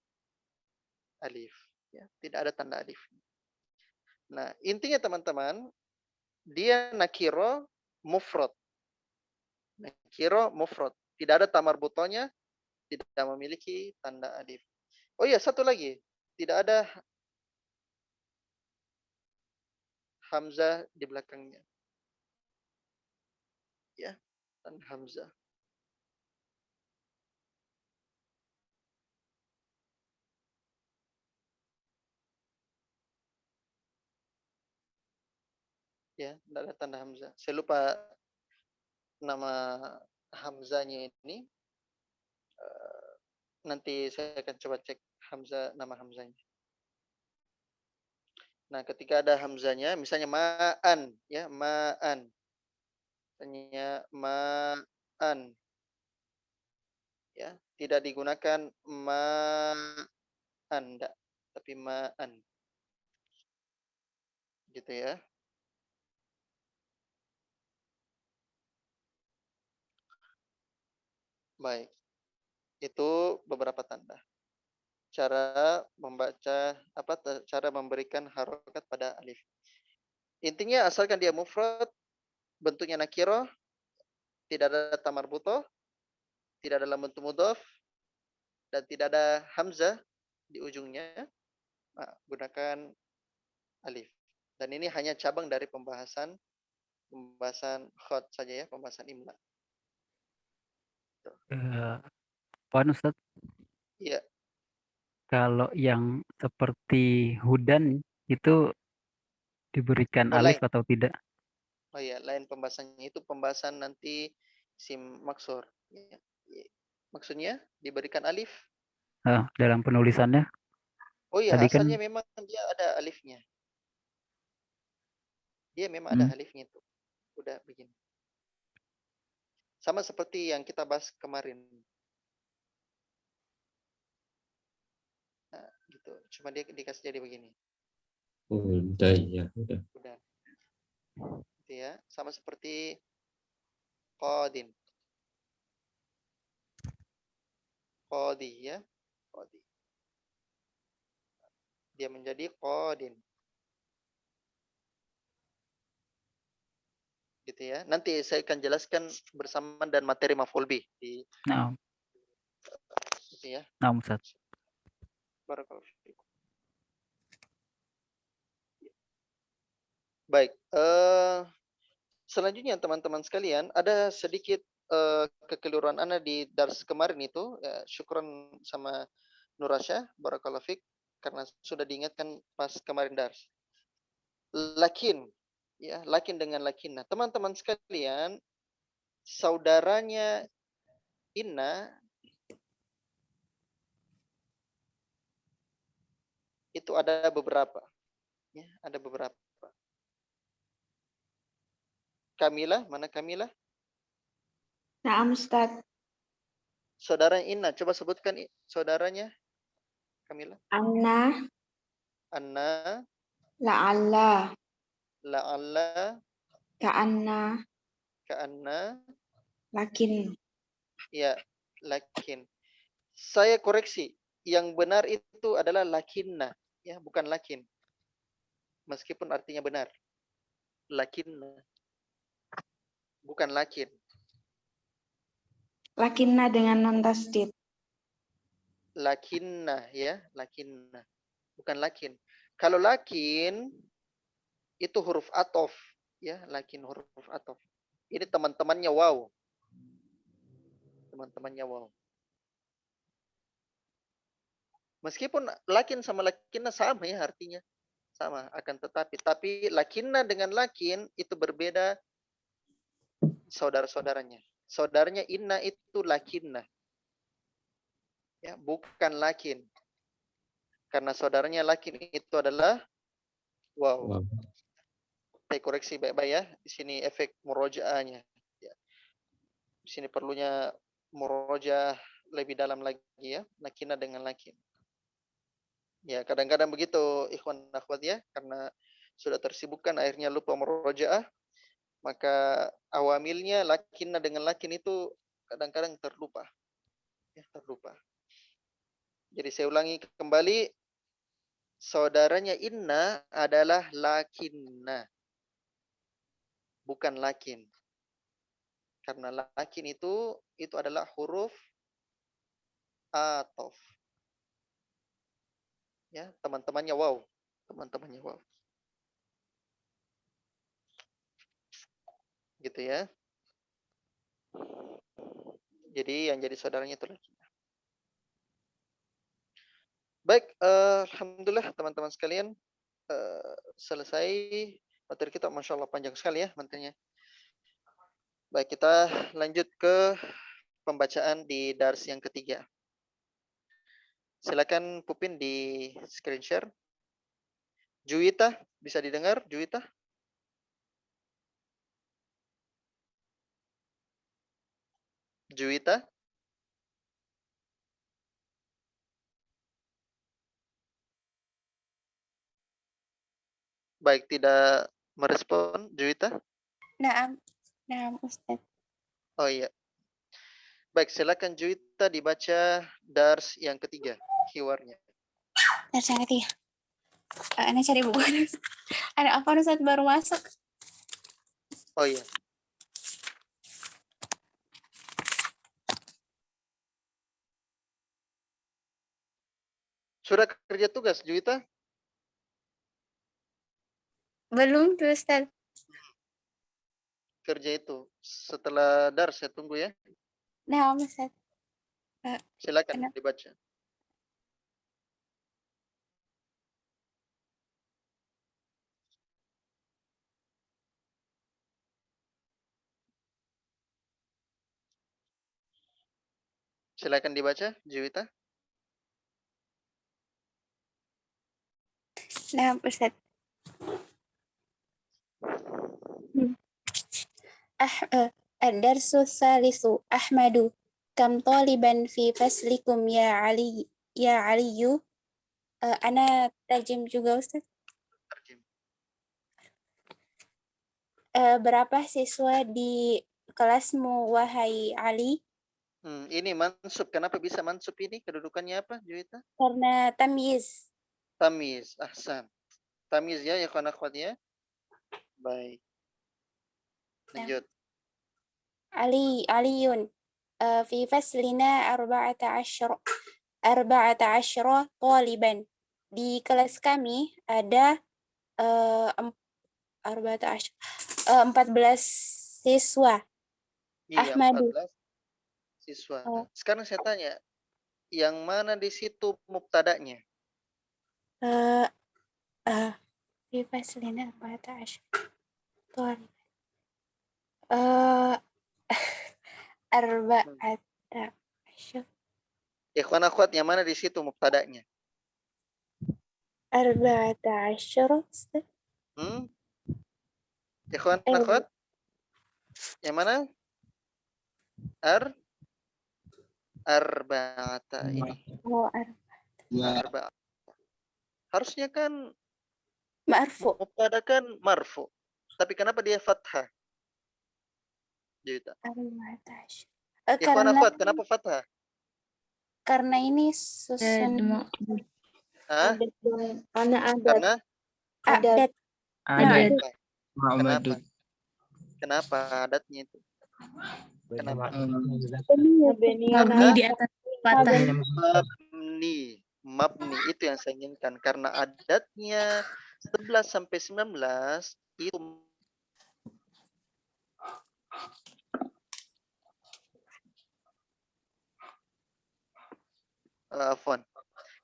alif ya, tidak ada tanda alif. Nah, intinya teman-teman, dia nakiro mufrad. Nakiro mufrad, tidak ada tamar butonya, tidak memiliki tanda alif. Oh iya, satu lagi, tidak ada hamzah di belakangnya. Ya, dan hamzah. Ya, tidak ada tanda hamzah. Saya lupa nama hamzahnya ini. Nanti saya akan coba cek hamzah, nama hamzahnya. Nah, ketika ada hamzahnya, misalnya ma'an, ya, ma'an. Misalnya ma'an. Ya, tidak digunakan ma'an, tapi ma'an. Gitu ya. Baik. Itu beberapa tanda. Cara membaca cara memberikan harokat pada alif. Intinya asalkan dia mufrad, bentuknya nakiro, tidak ada tamar butoh, tidak dalam bentuk mudhof, dan tidak ada hamzah di ujungnya, gunakan alif. Dan ini hanya cabang dari pembahasan khot saja ya, pembahasan imla. Wan Ustaz, Iya. kalau yang seperti hudan itu diberikan Oh, alif lain. atau tidak? Oh iya, lain pembahasannya, itu pembahasan nanti isim maksur. Ya. Maksudnya diberikan alif? Dalam penulisannya Oh iya, tadi kan asalnya memang dia ada alifnya. Dia memang ada alifnya itu. Udah begini. Sama seperti yang kita bahas kemarin. Nah, gitu. Cuma dia dikasih jadi begini. Udah, ya, udah. Udah. Gitu ya. Sama seperti qadin. Qadi ya. Qadi. Dia menjadi qadin. Gitu ya. Nanti saya akan jelaskan bersamaan dan materi maf'ul bih di gitu ya. Nah, Ustaz. Barakallahu fiikum. Baik, selanjutnya teman-teman sekalian, ada sedikit kekeliruan Anda di dars kemarin itu, syukran sama Nurasya, barakallahu fiik, karena sudah diingatkan pas kemarin dars. Lakin, ya, lakin dengan lakin. Nah, teman-teman sekalian, saudaranya inna itu ada beberapa, ya, ada beberapa. Kamilah, mana Kamilah? Naam Ustaz. Saudara inna, coba sebutkan saudaranya, Kamilah. Anna, Anna, la'alla, la'alla, ka'anna, ka'anna, lakin. ya, lakin. Saya koreksi, yang benar itu adalah lakinna, ya, bukan lakin. Meskipun artinya benar. Lakinna. Bukan lakin. Lakinna dengan non tasdid. Lakinna, ya, lakinna. Bukan lakin. Kalau lakin itu huruf atof, ya, lakin huruf atof. Ini teman-temannya wow. Teman-temannya wow. Meskipun lakin sama lakinna sama ya artinya. Sama, akan tapi lakinna dengan lakin itu berbeda saudara-saudaranya. Saudaranya inna itu lakinna. Ya, bukan lakin. Karena saudaranya lakin itu adalah wow. Saya koreksi baik-baik ya. Di sini efek murojaahnya. Ya. Di sini perlunya murojaah lebih dalam lagi ya. Lakinna dengan lakin. Ya, kadang-kadang begitu ikhwan akhwat ya, karena sudah tersibukkan akhirnya lupa murojaah, maka awamilnya lakinna dengan lakin itu kadang-kadang terlupa. Ya, terlupa. Jadi saya ulangi kembali, saudaranya inna adalah lakinna, bukan lakin. Karena lakin itu adalah huruf atof. Ya, teman-temannya wow. Teman-temannya wow. Gitu ya. Jadi yang jadi saudaranya itu lakin. Baik, alhamdulillah teman-teman sekalian, selesai materi kita. Masya Allah panjang sekali ya materinya. Baik, kita lanjut ke pembacaan di dars yang ketiga. Silakan Pupin di screen share. Juwita, bisa didengar Juwita? Juwita? Baik, tidak merespon Juwita? Naam, naam Ustaz. Oh iya. Baik, silakan Juwita dibaca dars yang ketiga, hiwarnya. Dars yang ketiga. Ana cari buku. Ada apa Ustaz baru masuk? Oh iya. Sudah kerja tugas, Juwita? Belum tuh Ustaz. Kerja itu setelah dars, saya tunggu ya. Nah, Ustaz. Silakan Kenapa? dibaca. Silakan dibaca, Juwita. Nah, Ustaz. الدرس الثالث أحمد كم طالبا في فصلكم يا علي أنا ترجم juga Ustaz. Berapa siswa di kelasmu wahai Ali? Ini mansub. Kenapa bisa mansub ini? Kedudukannya apa, Juwita? Karena tamyiz. Tamyiz. Ahsan. Tamyiz ya, ya kawan akhwat ya. Baik. Lanjut. Aliyun fi faslina 14 طالبا. Di kelas kami ada 14 siswa. Iya, Ahmadu. 14 siswa. Sekarang saya tanya, yang mana di situ mubtada'nya? Fi faslina 14 طالبا. 14. Ikhwan akhwat, yang mana di situ mubtada'nya? 14. Ikhwan akhwat, yang mana? Arba'ata ini. Arba'ata. Harusnya kan marfu. Mubtada kan marfu. Tapi kenapa dia fathah? Juwita. 14. Ikhwan akhwat, kenapa fathah? Karena ini susun Karena Karena adat. Kenapa? Kenapa adatnya itu? Kenapa? Mabni di atas patah. Mabni itu yang saya inginkan, karena adatnya 11 sampai 19 itu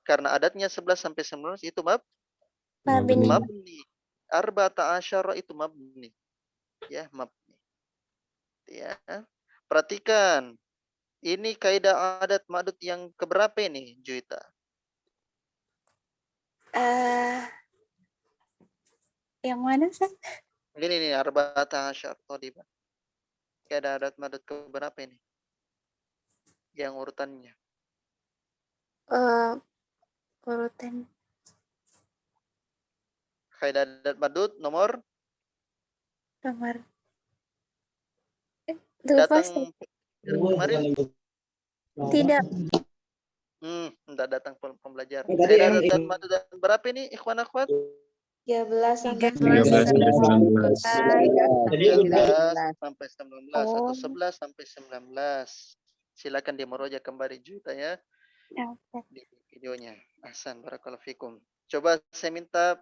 karena adatnya 11 sampai 19 itu mabni. Arba'ata asyara itu mabni. Ya, mabni. Ya. Perhatikan. Ini kaidah adat madud yang keberapa ini, Juwita? Yang mana, Ustaz? Ini nih, arba'ata asyar. Kaidah adat madud keberapa ini? Yang urutannya. Urutan. Kaidah adat madud nomor? Datang kemarin? Tidak. Tidak datang pembelajaran. Kaidah adat madud berapa ini, ikhwan akhwat? 13 sampai 13 sampai 19 atau 11 sampai 19. Silakan dimeroja kembali Juwita ya. Di videonya. Ahsan, barakallahu fikum. Coba saya minta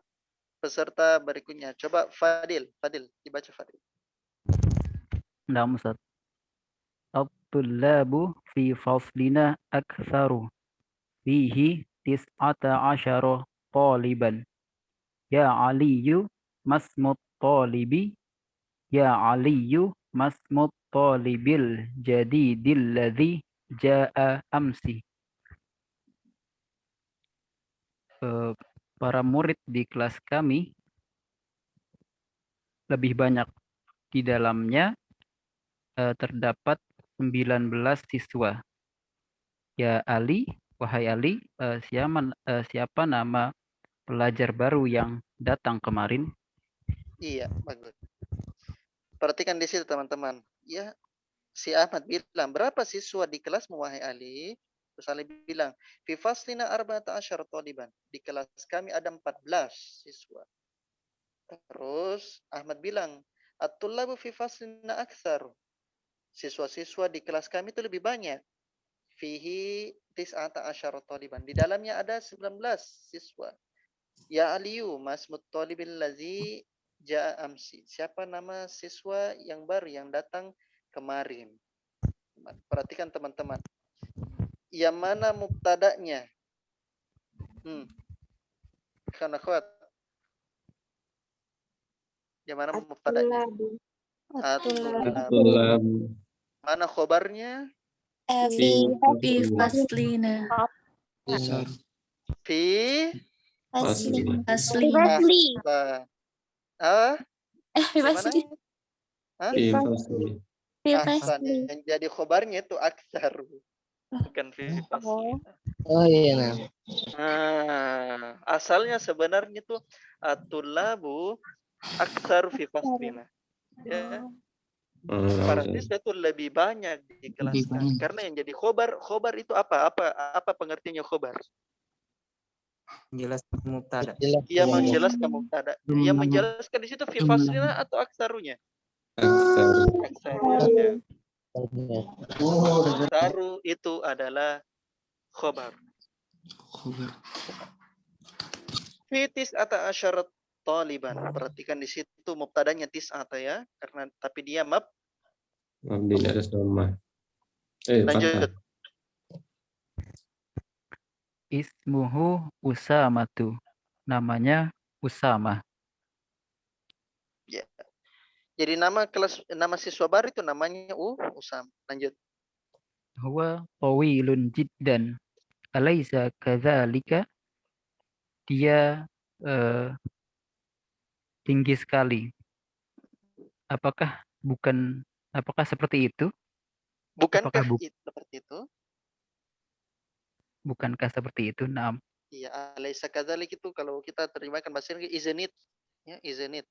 peserta berikutnya. Coba Fadil dibaca Fadil. Nah, Ustaz. At-tullabu fi faslina aktsaru. Fihi 19 taliban. Ya Aliyu masmut talibi. Ya Aliyu masmut talibil jadidil ladzi jaa amsi. Para murid di kelas kami lebih banyak. Di dalamnya terdapat 19 siswa. Ya Ali, wahai Ali, siapa nama pelajar baru yang datang kemarin? Iya, bagus. Perhatikan di situ teman-teman. Ya, si Ahmad bilang, berapa siswa di kelasmu wahai Ali? Terus Ali bilang, fi faslina 14 taliban. Di kelas kami ada 14 siswa. Terus Ahmad bilang, at-tullabu fi faslina aktsar. Siswa-siswa di kelas kami itu lebih banyak. Fihi 19 taliban. Di dalamnya ada 19 siswa. Ya Aliyu, masmut talibil ladzi jaa amsi. Siapa nama siswa yang baru yang datang kemarin? Perhatikan teman-teman. Yang mana mubtada'nya? Karena kuat. Yang mana mubtada'nya? At-tulab Mana khobarnya? Fi faslina. Fi faslina. fasla. Fi Gimana? fasli. Fi fasli. Fi Ahsan. fasli. Yang jadi khobarnya itu aksar. Bukan fi fasli. Oh iya, nah. Asalnya sebenarnya itu at-tulabu aksar fi faslina. Ya. Para siswa itu lebih banyak di kelas kami. Karena yang jadi khobar itu apa pengertiannya khobar? Menjelaskan mubtada. Dia menjelaskan mubtada. Yang menjelaskan di situ fi faslina atau aksarunya? Aksarunya. Aksaru itu adalah khobar. Fitis atau asyarat taliban. Perhatikan di situ mubtadanya tis'ata ya, karena tapi dia Mabni atas dhammah. Lanjut. Ismuhu Usamatu. Namanya Usama. Ya. Jadi nama siswa baru itu namanya Usam. Lanjut. Huwa tawilun jiddan. Alaysa kadzalika? Dia tinggi sekali. Apakah seperti itu? Bukankah seperti itu? Bukankah seperti itu? Naam. Iya, alaysa kadzalik itu kalau kita terjemahkan bahasa Inggris isn't it? Ya, isn't it?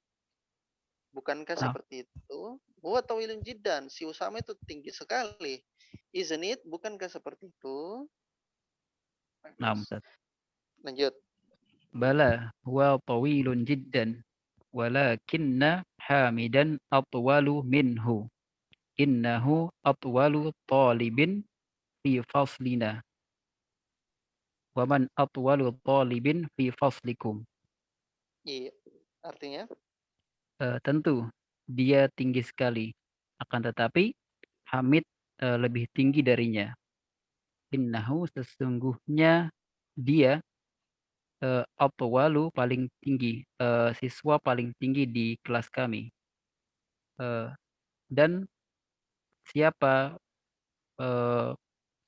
Bukankah seperti itu? Huwa tawilun jiddan. Si Usama itu tinggi sekali. Isn't it? Bukankah seperti itu? Naam, Ustaz. Lanjut. Bala huwa tawilun jiddan. Walakinna Hamidan atwalu minhu. Innahu atwalu talibin fi faslina. Waman atwalu talibin fi faslikum. Iya, artinya? Tentu dia tinggi sekali. Akan tetapi Hamid lebih tinggi darinya. Innahu sesungguhnya dia atwalu paling tinggi, siswa paling tinggi di kelas kami. Dan siapa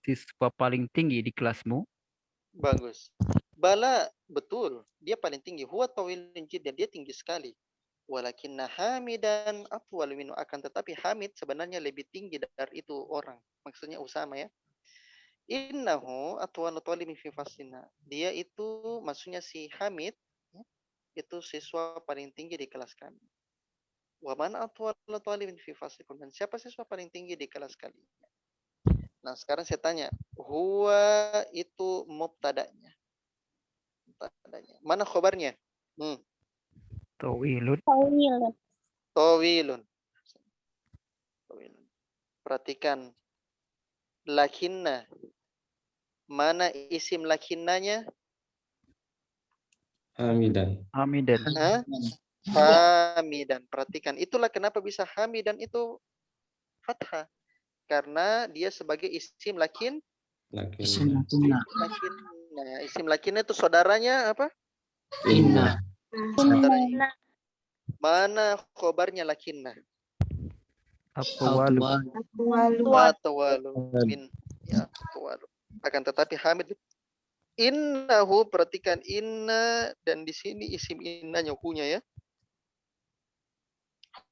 siswa paling tinggi di kelasmu? Bagus. Bala, betul. Dia paling tinggi. Huwa tawilun jiddan. Dia tinggi sekali. Walakinna Hamidan atwal minhu. Akan tetapi Hamid sebenarnya lebih tinggi dari itu orang. Maksudnya Usama ya. Innahu atwalu talibin fi faslina. Dia itu maksudnya si Hamid ya, itu siswa paling tinggi di kelas kami. Wa man atwalu talibin fi faslikum. Dan siapa siswa paling tinggi di kelas kalian? Nah, sekarang saya tanya, huwa itu mubtada'nya. Mana khobarnya? Tawilun. Tawilun. Perhatikan. Lakinna. Mana isim lakinnanya? Hamidan. Hamidan. Perhatikan. Itulah kenapa bisa Hamidan itu fathah. Karena dia sebagai isim lakin. Isim lakinna. Isim lakinna itu saudaranya apa? Inna. Mana khobarnya lakinna? Atwalu. Ya, akan tetapi Hamid innahu, perhatikan inna, dan di sini isim innanya hunya ya.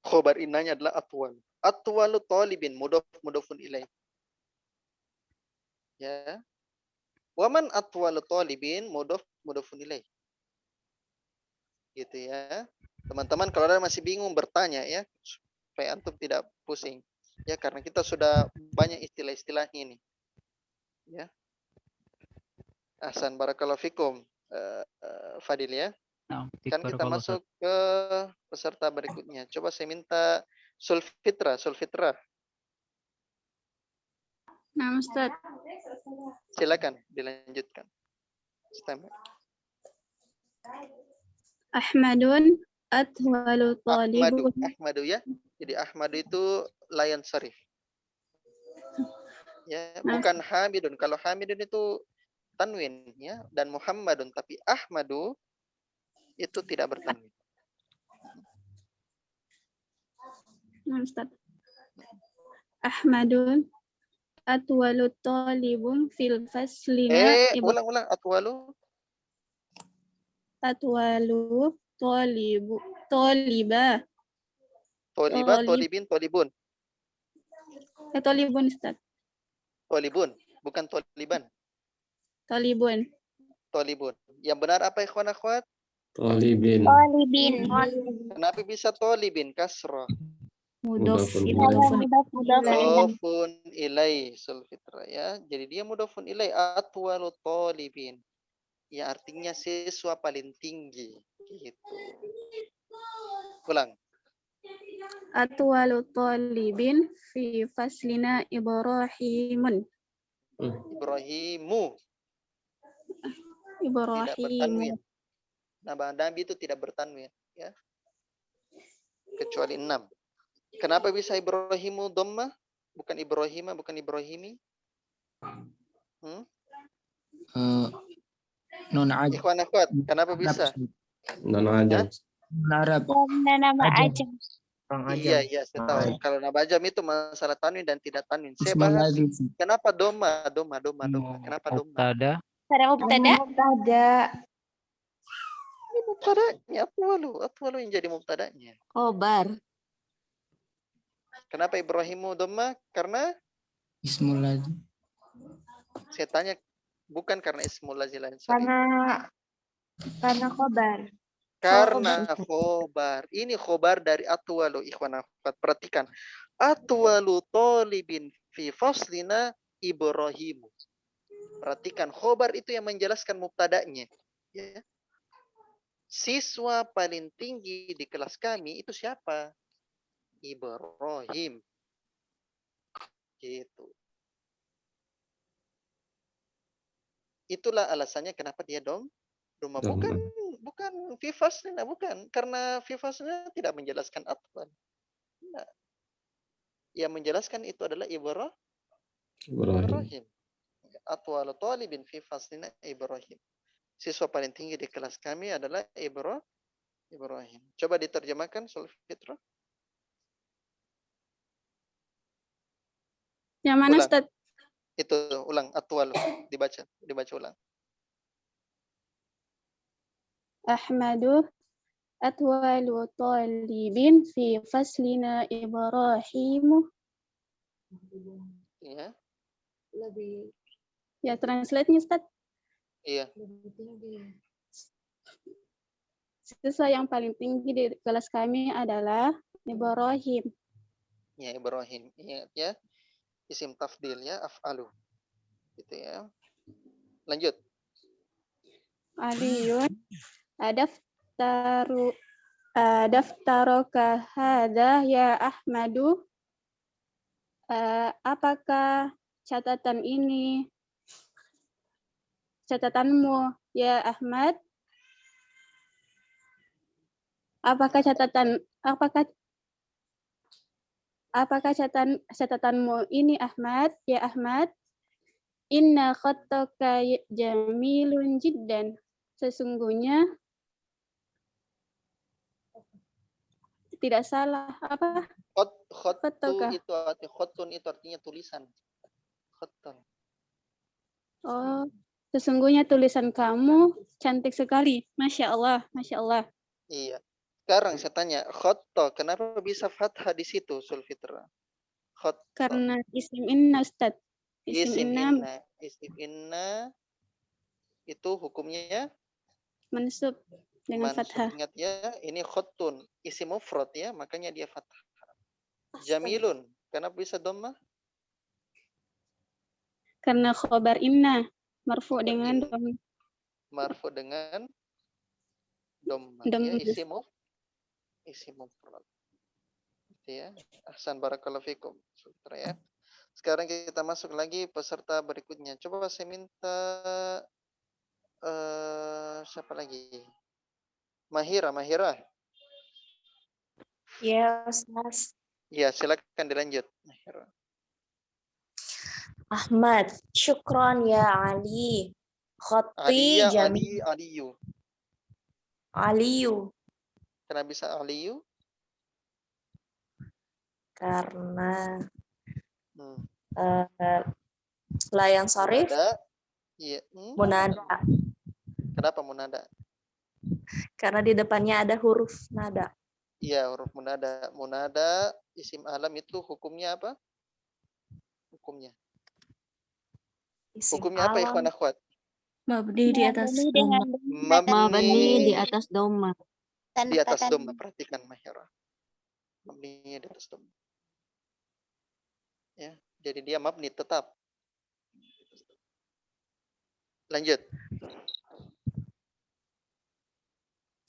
Khobar innanya adalah atwal. Atwalu talibin mudhafun ilaih. Ya. Waman atwalu talibin mudhafun ilaih. Gitu ya. Teman-teman kalau ada masih bingung bertanya ya, supaya antum tidak pusing. Ya, karena kita sudah banyak istilah-istilah ini. Ya. Ahsan, barakallahu fikum. Fadil ya. Kan kita masuk ke peserta berikutnya. Coba saya minta Sulfitra. Nah, Ustaz. Silakan dilanjutkan. Ahmadun atwalu talibun. Ahmadu ya. Jadi Ahmadu itu layan sarif. Ya, bukan Hamidun. Kalau Hamidun itu tanwin ya, dan Muhammadun, tapi Ahmadu itu tidak bertanwin. Nah, Ustaz. Ahmadun atwalu talibun fil faslina ulang atwalu taliba tolibin, tolibun. Talibun, Ustaz. Tolibun, bukan toliban. Talibun. Tolibun. Yang benar apa ikhwan akhwat? Tolibin. Talibin. Kenapa bisa tolibin kasrah? Mudhafun Mudhafun ilai Sulfitra ya. Jadi dia mudhafun ilai atwalu talibin. Ya artinya siswa paling tinggi gitu. Ulang. Atwalu talibin fi faslina Ibrahimun. Ibrahimu. Tidak bertanwin. Nabi itu tidak bertanwin ya. Kecuali 6. Kenapa bisa Ibrahimu dhammah? Bukan Ibrahima, bukan Ibrahimi? Non ajam. Ikhwan akhwat, kenapa bisa? Non ajam. Arab. Nama ajam. Iya, saya tahu. Kalau nama ajam itu masalah tanwin dan tidak tanwin. Saya bahas kenapa doma. Kenapa doma? Pada Mubtada. Ini mubtadanya atwalu yang jadi mubtadanya. Khobar. Kenapa Ibrahimu doma? Karena Ismul lazim. saya tanya bukan karena ismul lazim lain. Karena khobar. Karena khobar. Ini khobar dari atwalu ikhwan akhwat. Perhatikan. Atwalu talibin fi faslina Ibrahimu. Perhatikan khobar itu yang menjelaskan mubtadanya. Ya. Siswa paling tinggi di kelas kami itu siapa? Ibrahim. Gitu. Itulah alasannya kenapa dia doma. Bukan fi faslina, bukan. Karena fi faslina tidak menjelaskan atwal. Nah. Yang menjelaskan itu adalah Ibrahim. Atwal talibin fi faslina Ibrahim. Siswa paling tinggi di kelas kami adalah Ibrahim. Coba diterjemahkan Sulfitra. Yang mana, Ustaz? Itu ulang atwal, dibaca ulang. Ahmadu atwalu talibin fi faslina Ibrahimu. Ya. Ya, translate-nya, Ustaz. Iya. Siswa yang paling tinggi di kelas kami adalah Ibrahim. Ya, Ibrahim. Ingat ya. Isim tafdil ya, af'alu. Gitu ya. Lanjut. Aliyun daftaroka hadha ya Ahmadu. Apakah catatanmu ya Ahmad? Apakah catatanmu ini Ahmad? Ya Ahmad, inna khattaka jamilun jiddan. Sesungguhnya tidak salah. Apa? Khattun itu artinya tulisan. Khattun. Oh, sesungguhnya tulisan kamu cantik sekali. Masya Allah, Masya Allah. Iya. Sekarang saya tanya, khatta, kenapa bisa fathah di situ, Sulfitra? Khatta. Karena isim inna, Ustaz. Isim inna itu hukumnya mansub dengan fathah. Ingat ya, ini khattun, isim mufrad ya, makanya dia fathah. Jamilun, kenapa bisa dhammah? Karena khobar inna marfu dengan dhammah. Marfu dengan dhammah. Ya, isim mufrad. Gitu ya. Ahsan barakallahu fikum. Ya. Sekarang kita masuk lagi peserta berikutnya. Coba saya minta siapa lagi? Mahira. Ya, Ustaz. Ya, silakan dilanjut. Mahira. Ahmad. Syukron ya Ali. Khatti Aliya, jamil. Aliyu. Aliyu. Kenapa bisa Aliyu? Karena layan sarif. Munada. Iya. Munada. Kenapa munada? Karena di depannya ada huruf nada. Iya, huruf munada. Munada, isim alam itu hukumnya apa? Hukumnya. Isim Hukumnya apa, alam. ikhwan akhwat? Mabni di atas doma. Mabni di atas doma. di atas doma. Perhatikan Mahira. Mabni di atas doma. Ya, jadi dia mabni tetap. Lanjut.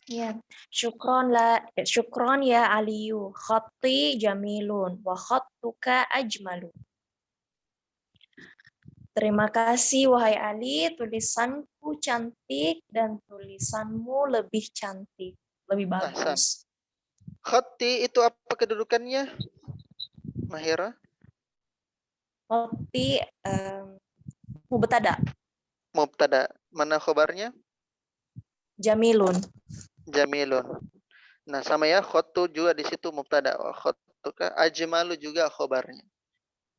Ya, syukron ya Aliyu. Khatti jamilun wa khattuka ajmalu. Terima kasih wahai Ali, tulisanku cantik dan tulisanmu lebih cantik, lebih bagus. Khatti itu apa kedudukannya? Mahira? Khatti mubtada. Mubtada. Mana khobarnya? Jamilun. Jamilun. Nah, sama ya, khottu juga di situ mubtada. Khottuka ajmalu juga khobarnya.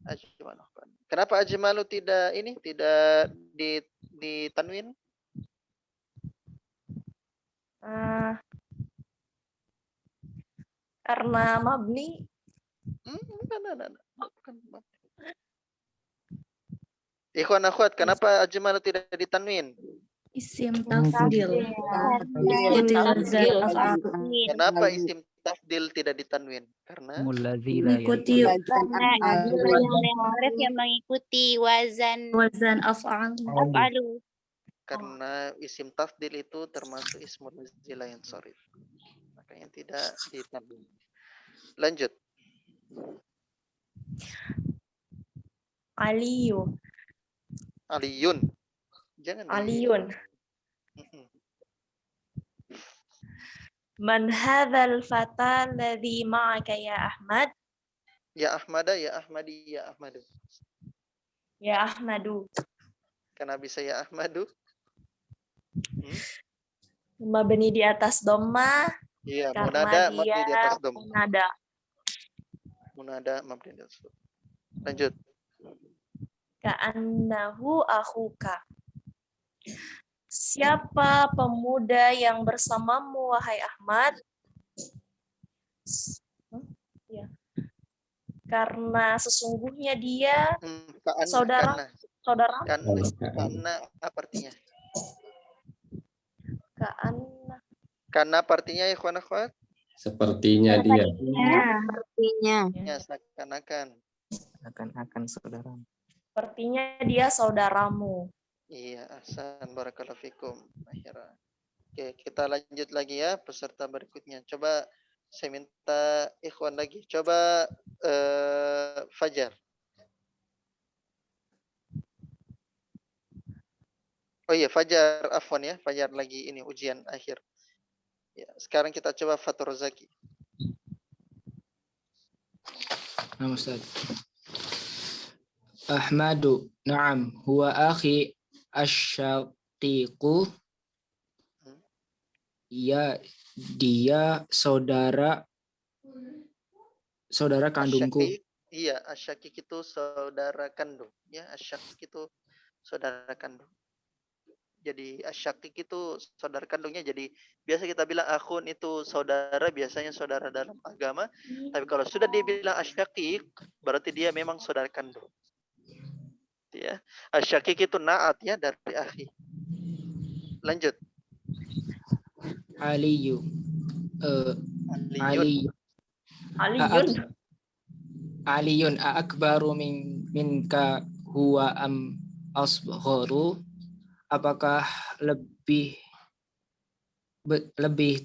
Ajmalu. Kenapa ajmalu tidak ditanwin? Karena mabni. Ikhwan akhwat, kenapa ajmalu tidak ditanwin? Isim tafdil. Kenapa isim tafdil tidak ditanwin? Karena mengikuti yang mengikuti wazan af'alu. Karena isim tafdil itu termasuk ismul zila yang sharif. Makanya tidak ditanwin. Lanjut. Aliyu. Aliyun. Jangan Aliyun. Man hadzal fata alladhi ma'aka ya Ahmad? Ya Ahmada, ya Ahmadi, ya Ahmadu. Ya Ahmadu. Kenapa bisa ya Ahmadu? Mabni di atas doma. Iya, karena munada dia mabni di atas doma. Munada mabni di atas doma. Lanjut. Ka'annahu akhuka. Siapa pemuda yang bersamamu, wahai Ahmad? Ya. Karena sesungguhnya dia saudara. Karena apa artinya? Karena artinya ya ikhwan akhwat? Sepertinya dia. Sepertinya. Ya, seakan-akan. Akan saudara. Sepertinya dia saudaramu. Iya, ahsan, barakallahu fikum. Akhirnya. Oke, kita lanjut lagi ya peserta berikutnya. Coba saya minta ikhwan lagi. Coba Fajar. Oh iya, Fajar, afwan ya. Fajar lagi ini ujian akhir. Ya, sekarang kita coba Fatur Zaki. Nama Ustaz. Ahmadu, na'am, huwa akhi asyaqiqu. Ya, dia saudara kandungku. Iya, asyakik itu saudara kandung. Ya, asyakik itu saudara kandung. Jadi asyakik itu saudara kandungnya. Jadi biasa kita bilang akhun itu saudara, biasanya saudara dalam agama. Tapi kalau sudah dibilang asyakik, berarti dia memang saudara kandung. Ya, asyakik itu naat ya dari akhi. Lanjut. Aliyu. Aliyun akbaru minka huwa am asgharu. Apakah lebih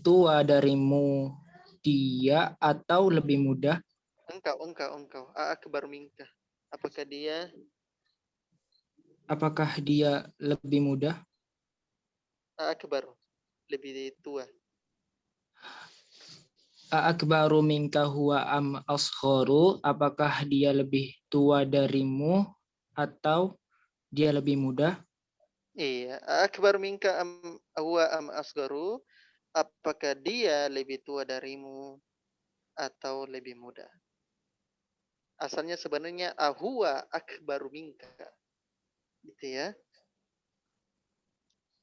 tua darimu dia atau lebih muda? Engkau. Akbaru minka. Apakah dia lebih muda? Akbaru. Lebih tua. Akbaru minka huwa am asgharu. Apakah dia lebih tua darimu atau dia lebih muda? Iya, akbar minka am huwa am asgaru? Apakah dia lebih tua darimu atau lebih muda? Asalnya sebenarnya ahuwa akbaru minka. Gitu ya.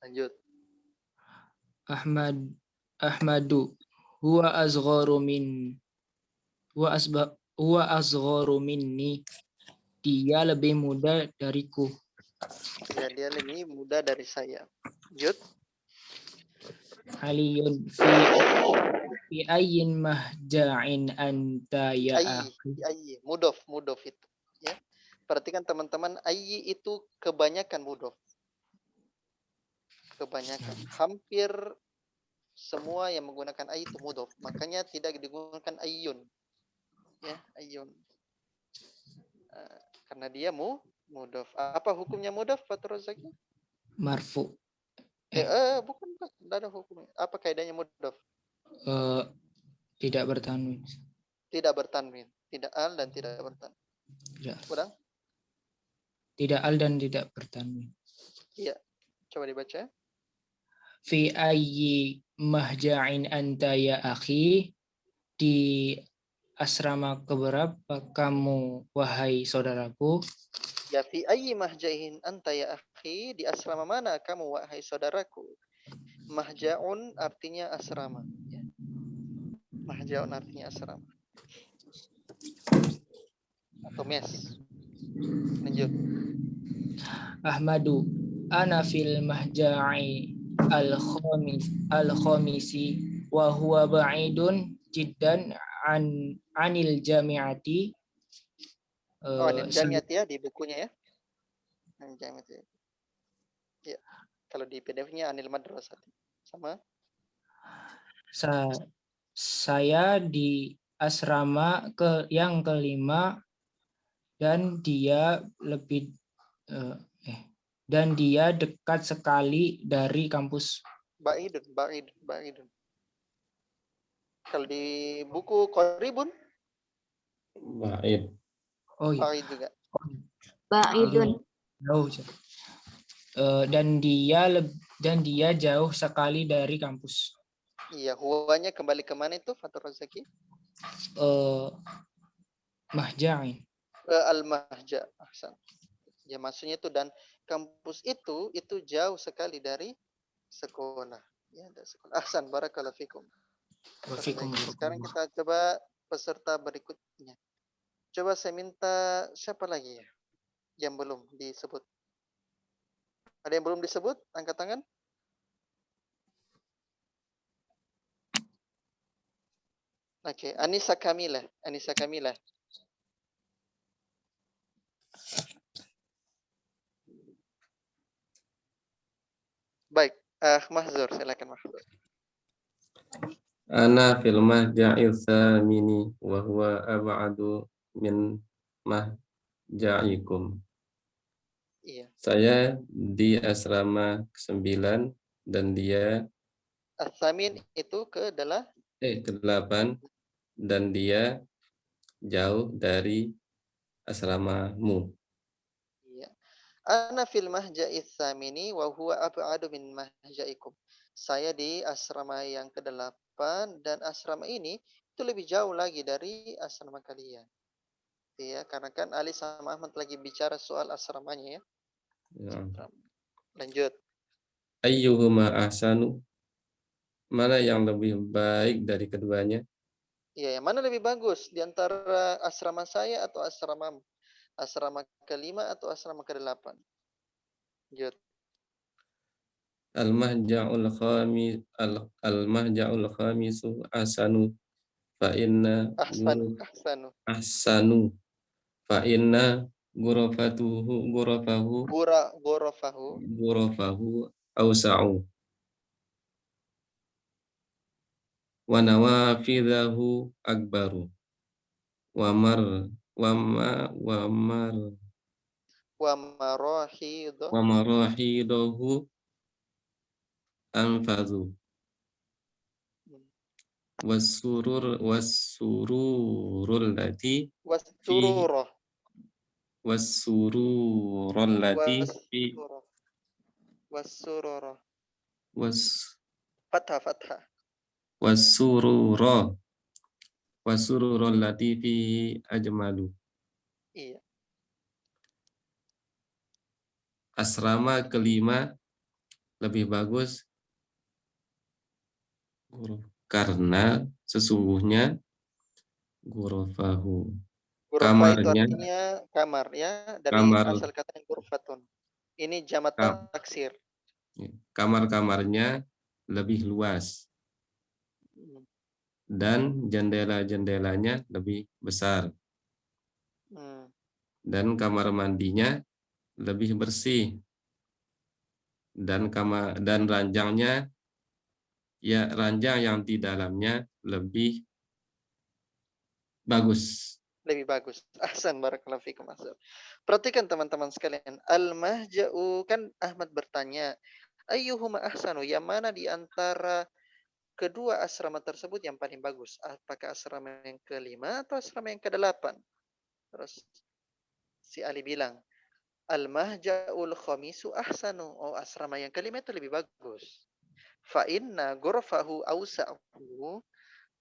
Lanjut. Ahmadu huwa asgharu minni. Dia lebih muda dariku. Ya, dia lebih muda dari saya. Lanjut. Aliyun fi ayyin mahja'in anta ya akhi. Ayyi, mudof itu. Ya. Perhatikan teman-teman, ayyi itu kebanyakan mudof. Kebanyakan. Hampir semua yang menggunakan ayyi itu mudof. Makanya tidak digunakan ayyun. Ya, ayyun. Karena dia mudof. Apa hukumnya mudof, Fatur Razaki? Marfu. Bukan. Tidak ada hukumnya. Apa kaidahnya mudof? Tidak bertanwin. Tidak bertanwin. Tidak al dan tidak bertanwin. Tidak. Kurang? Tidak al dan tidak bertanwin. Iya. Coba dibaca. Fi ayyi mahja'in anta ya akhi. Di asrama keberapa kamu wahai saudaraku? Ya, fi ayyi mahja'in anta ya akhi. Di asrama mana kamu wahai saudaraku? Mahja'un artinya asrama. Ya. Mahja'un artinya asrama. Atau mes. Lanjut. Ahmadu ana fil mahja'i al-khamisi wa huwa ba'idun jiddan anil jami'ati. Anil jami'ati ya di bukunya ya. Anil jami'ati. Ya. Kalau di PDF-nya anil madrasati. Sama. Saya di asrama yang kelima dan dia dekat sekali dari kampus. Ba'idun. Kalau di buku Qoribun? Ba'id. Oh iya. Ba'id juga. Ba'idun. Dan dia jauh sekali dari kampus. Iya, huwanya kembali ke mana itu, Fatur Razaki? Mahja'in. Al-Mahja. Ahsan. Ya, maksudnya itu, dan kampus itu jauh sekali dari sekolah. Ya, dari sekolah. Ahsan, barakallahu fikum. Sekarang kita coba peserta berikutnya. Coba saya minta siapa lagi ya yang belum disebut? Ada yang belum disebut? Angkat tangan. Oke, Anissa Kamila. Baik, Mahzur, silakan Mahzur. Ana fil mahja'i tsamini wa huwa ab'adu min mahja'ikum. Iya. Saya di asrama ke-9 dan dia As-samin itu ke-8 dan dia jauh dari asramamu. Iya. Ana fil mahja'i tsamini wa huwa ab'adu min mahja'ikum. Saya di asrama yang ke-8 dan asrama ini itu lebih jauh lagi dari asrama kalian. Ya, karena kan Ali sama Ahmad lagi bicara soal asramanya ya. Lanjut. Ayyuhuma ahsanu? Mana yang lebih baik dari keduanya? Iya, yang mana lebih bagus di antara asrama saya atau asramamu? Asrama ke-5 atau asrama ke-8? Lanjut. Al-mahja'ul khamisu ahsanu fa inna ahsanu fa inna ghurafahu awsa'u wa nawafidahu akbaru wa marahidahu anfadhu wasururul lati wasururul lati fi wasurura was fathah wasurura wasururul lati fi ajmalu. iya. Asrama kelima lebih bagus karena sesungguhnya ghurafahu Ghurafa itu kamarnya artinya kamar ya, dari kamar asal kata ghurfatun. Ini jamak kam- taksir. kamar-kamarnya lebih luas dan jendela-jendelanya lebih besar dan kamar mandinya lebih bersih dan ranjangnya ya ranjang yang di dalamnya lebih bagus. Lebih bagus. Ahsan, barakallahu fikum. Ahsan. Perhatikan teman-teman sekalian. Al-mahja'u, kan Ahmad bertanya, ayyuhuma ahsanu, yang mana di antara kedua asrama tersebut yang paling bagus? Apakah asrama yang kelima atau asrama yang ke-8? Terus si Ali bilang, al-mahja'ul khamisu ahsanu. Oh, asrama yang kelima itu lebih bagus. Fa inna ghurfahu awsa'u,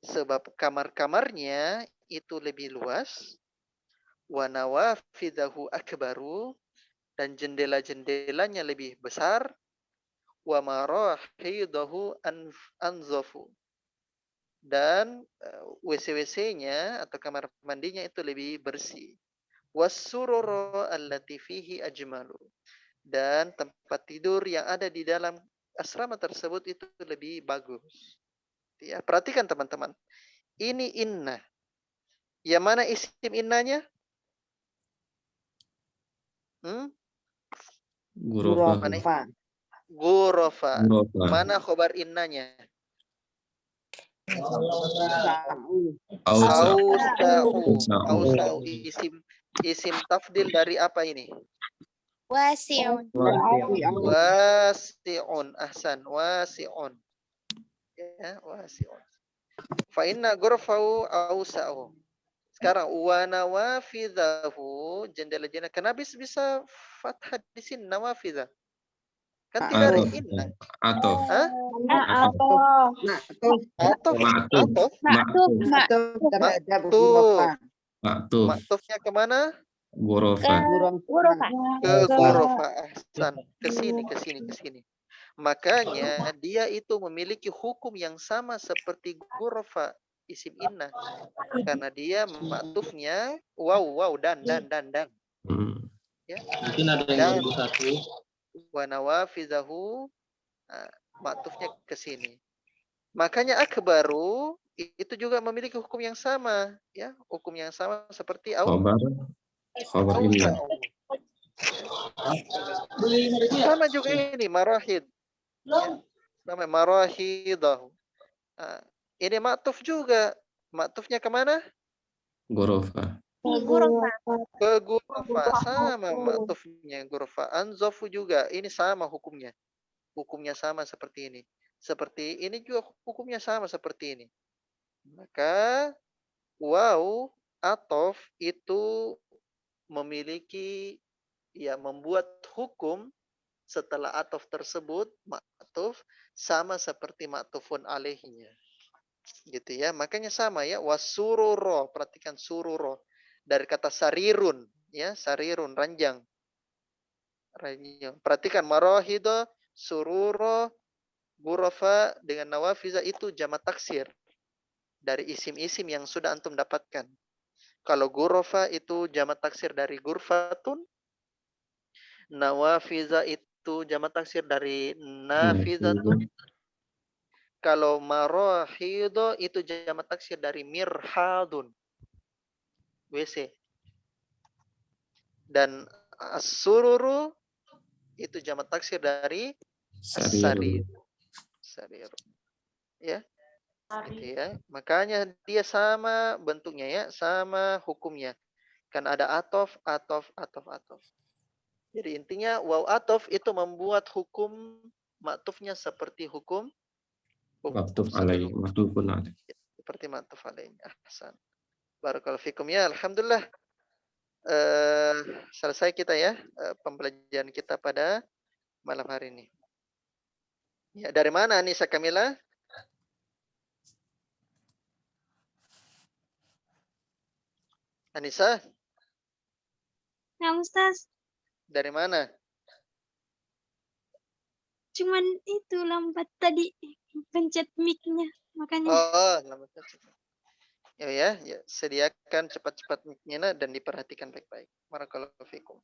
sebab kamar-kamarnya itu lebih luas, wa nawafidahu akbaru, dan jendela-jendelanya lebih besar, wa marahidahu anzafu, dan WC-WC-nya atau kamar mandinya itu lebih bersih, wassururu allati fihi ajmalu, dan tempat tidur yang ada di dalam asrama tersebut itu lebih bagus. Ya, perhatikan teman-teman. Ini inna. Yang mana isim innanya? Ghurafa. Ghurafa. Mana khobar innanya? Ausa'u. Isim tafdil dari apa ini? Wasi'un. Wasi'un. Ahsan. Wasi'un. Ya, wasi'un. Fa inna ghurfahu ausa'u. Sekarang wa nawafidahu, jendela-jendela. Kenapa bisa fathah di sini nawafidah? Kan tidak ada inna. Atof. Maktufnya kemana? Ghurafa. Ke ghurafa. Ahsan. Ke sini. Makanya dia itu memiliki hukum yang sama seperti ghurafa isim inna, karena dia maktufnya wow dan ya. Mungkin ada yang 2001. Wa nawafidahu, maktufnya ke sini. Makanya akbaru itu juga memiliki hukum yang sama, ya, hukum yang sama seperti Khabar inna. Sama juga ini marahid. Ya, sama marahidahu. Ini maktuf juga. Maktufnya kemana? Ghurafa. Ke ghurafa. Sama maktufnya ghurafa. Anzafu juga. Ini sama hukumnya. Hukumnya sama seperti ini. Seperti ini juga hukumnya sama seperti ini. Maka waw atof itu memiliki, ya, membuat hukum setelah atof tersebut, maktuf sama seperti maktufun alaihnya. Gitu ya. Makanya sama ya, wasururo, perhatikan sururo dari kata sarirun, ya, sarirun ranjang. Perhatikan marahido, sururo, ghurafa dengan nawafiza itu jamak taksir dari isim-isim yang sudah antum dapatkan. Kalau ghurafa itu jamak taksir dari ghurfatun, nawafiza itu jamak taksir dari nafizatun. Kalau marahido itu jamak taksir dari mirhadun, WC. Dan as-sururu itu jamak taksir dari as-sarir. Ya. Gitu ya. Makanya dia sama bentuknya ya, sama hukumnya. Kan ada atof. Jadi intinya waw atof itu membuat hukum maktufnya seperti hukum Maktuf alaih. Maktufun alaih. seperti maktuf alaih. Ahsan. Barakallahu fikum ya, alhamdulillah. selesai kita ya pembelajaran kita pada malam hari ini. Ya, dari mana Anissa Kamila? Anissa? Ya, Ustaz. Dari mana? Cuman itu lambat tadi pencet mic-nya, makanya. Oh, lambat. Ya, sediakan cepat-cepat mic-nya dan diperhatikan baik-baik. Barakallahu fikum.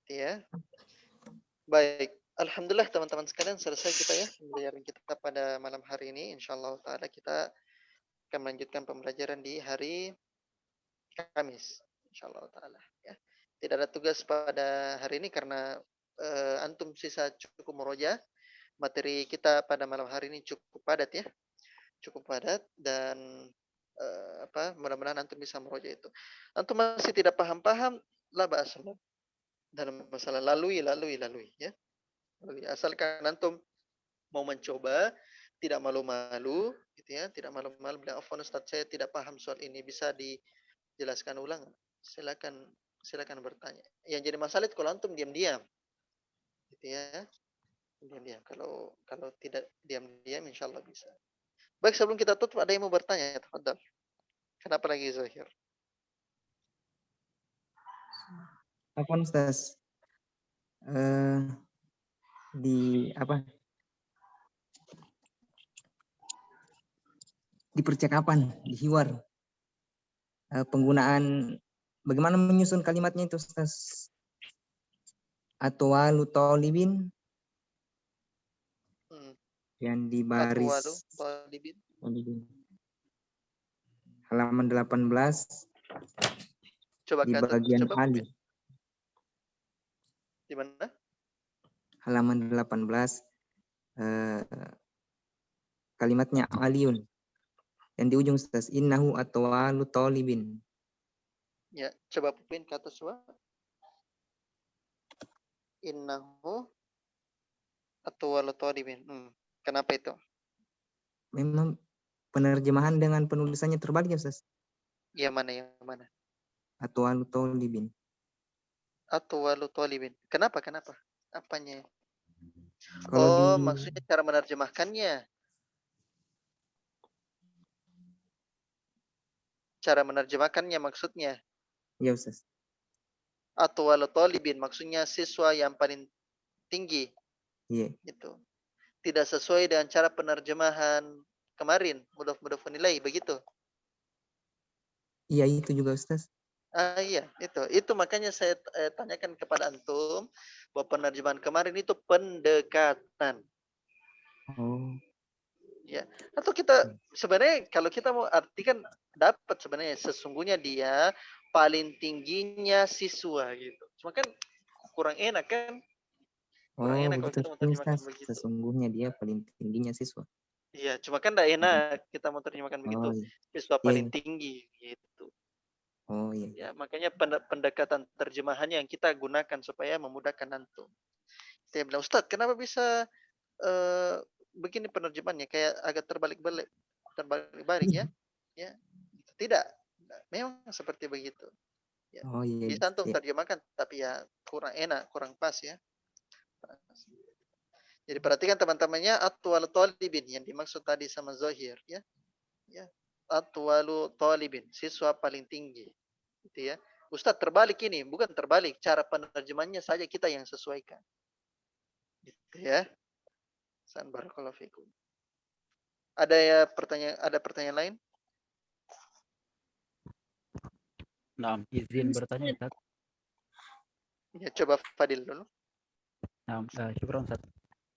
Ya. Baik. Alhamdulillah teman-teman sekalian, selesai kita ya pembelajaran kita pada malam hari ini. Insyaallah taala kita akan melanjutkan pembelajaran di hari Kamis. Insyaallah taala ya. Tidak ada tugas pada hari ini karena antum sisa cukup murojaah. Materi kita pada malam hari ini cukup padat ya. Cukup padat dan mudah-mudahan antum bisa murojaah itu. Antum masih tidak paham-paham, la ba'as dalam masalah lalui ya. Asalkan antum mau mencoba, tidak malu-malu gitu ya, tidak malu-malu bilang, "Afwan Ustaz, saya tidak paham soal ini, bisa dijelaskan ulang?" Silakan bertanya. Yang jadi masalah itu kalau antum diam-diam. Gitu ya. Diam-diam. Kalau tidak diam-diam insyaallah bisa. Baik, sebelum kita tutup ada yang mau bertanya? Tafadhal. Kenapa lagi Zahir? Afwan Ustaz. Di percakapan, di hiwar, penggunaan bagaimana menyusun kalimatnya itu Ustaz? Atwalu talibin yang di baris halaman 18 di bagian Ali. Di mana? Halaman 18 kalimatnya Aliun. Yang di ujung Ustaz, innahu atwalu talibin. Ya, coba pupin ke atas coba. Innahu atwalu talibin. Kenapa itu? Memang penerjemahan dengan penulisannya terbalik ya Ustaz. Yang mana? Atwalu talibin. Atwalu talibin. Kenapa? Apanya? Kalau maksudnya cara menerjemahkannya. Cara menerjemahkannya maksudnya. Ya Ustaz. Atwalu talibin maksudnya siswa yang paling tinggi. Iya. Itu. Tidak sesuai dengan cara penerjemahan kemarin, mudhaf nilai begitu. Iya, itu juga Ustaz. Iya, itu makanya saya tanyakan kepada antum bahwa penerjemahan kemarin itu pendekatan. Oh. Ya, atau kita sebenarnya kalau kita mau artikan dapat sebenarnya sesungguhnya dia paling tingginya siswa gitu. Cuma kan kurang enak kan? Kurang enak kalau kita mau terjemahkan begitu. Sesungguhnya dia paling tingginya siswa. Iya, cuma kan tidak enak kita mau terjemahkan begitu. Siswa paling tinggi gitu. Oh iya. Ya, makanya pendekatan terjemahannya yang kita gunakan supaya memudahkan antum. Saya bilang, Ustadz, kenapa bisa begini penerjemahannya kayak agak terbalik-balik ya? Ya, tidak. Memang seperti begitu. Ya. Oh iya. Bisa antum terjemahkan, tapi ya kurang enak, kurang pas ya. Jadi perhatikan teman-temannya atwalu talibin yang dimaksud tadi sama Zohir ya. Ya. Atwalu talibin, siswa paling tinggi. Gitu ya. Ustadz terbalik ini, bukan terbalik, cara penerjemahannya saja kita yang sesuaikan. Gitu ya. Barakallahu fikum. Ada pertanyaan lain? Nah, izin bertanya Ustaz. Ya, coba Fadil dulu. Nah, syukran Ustaz.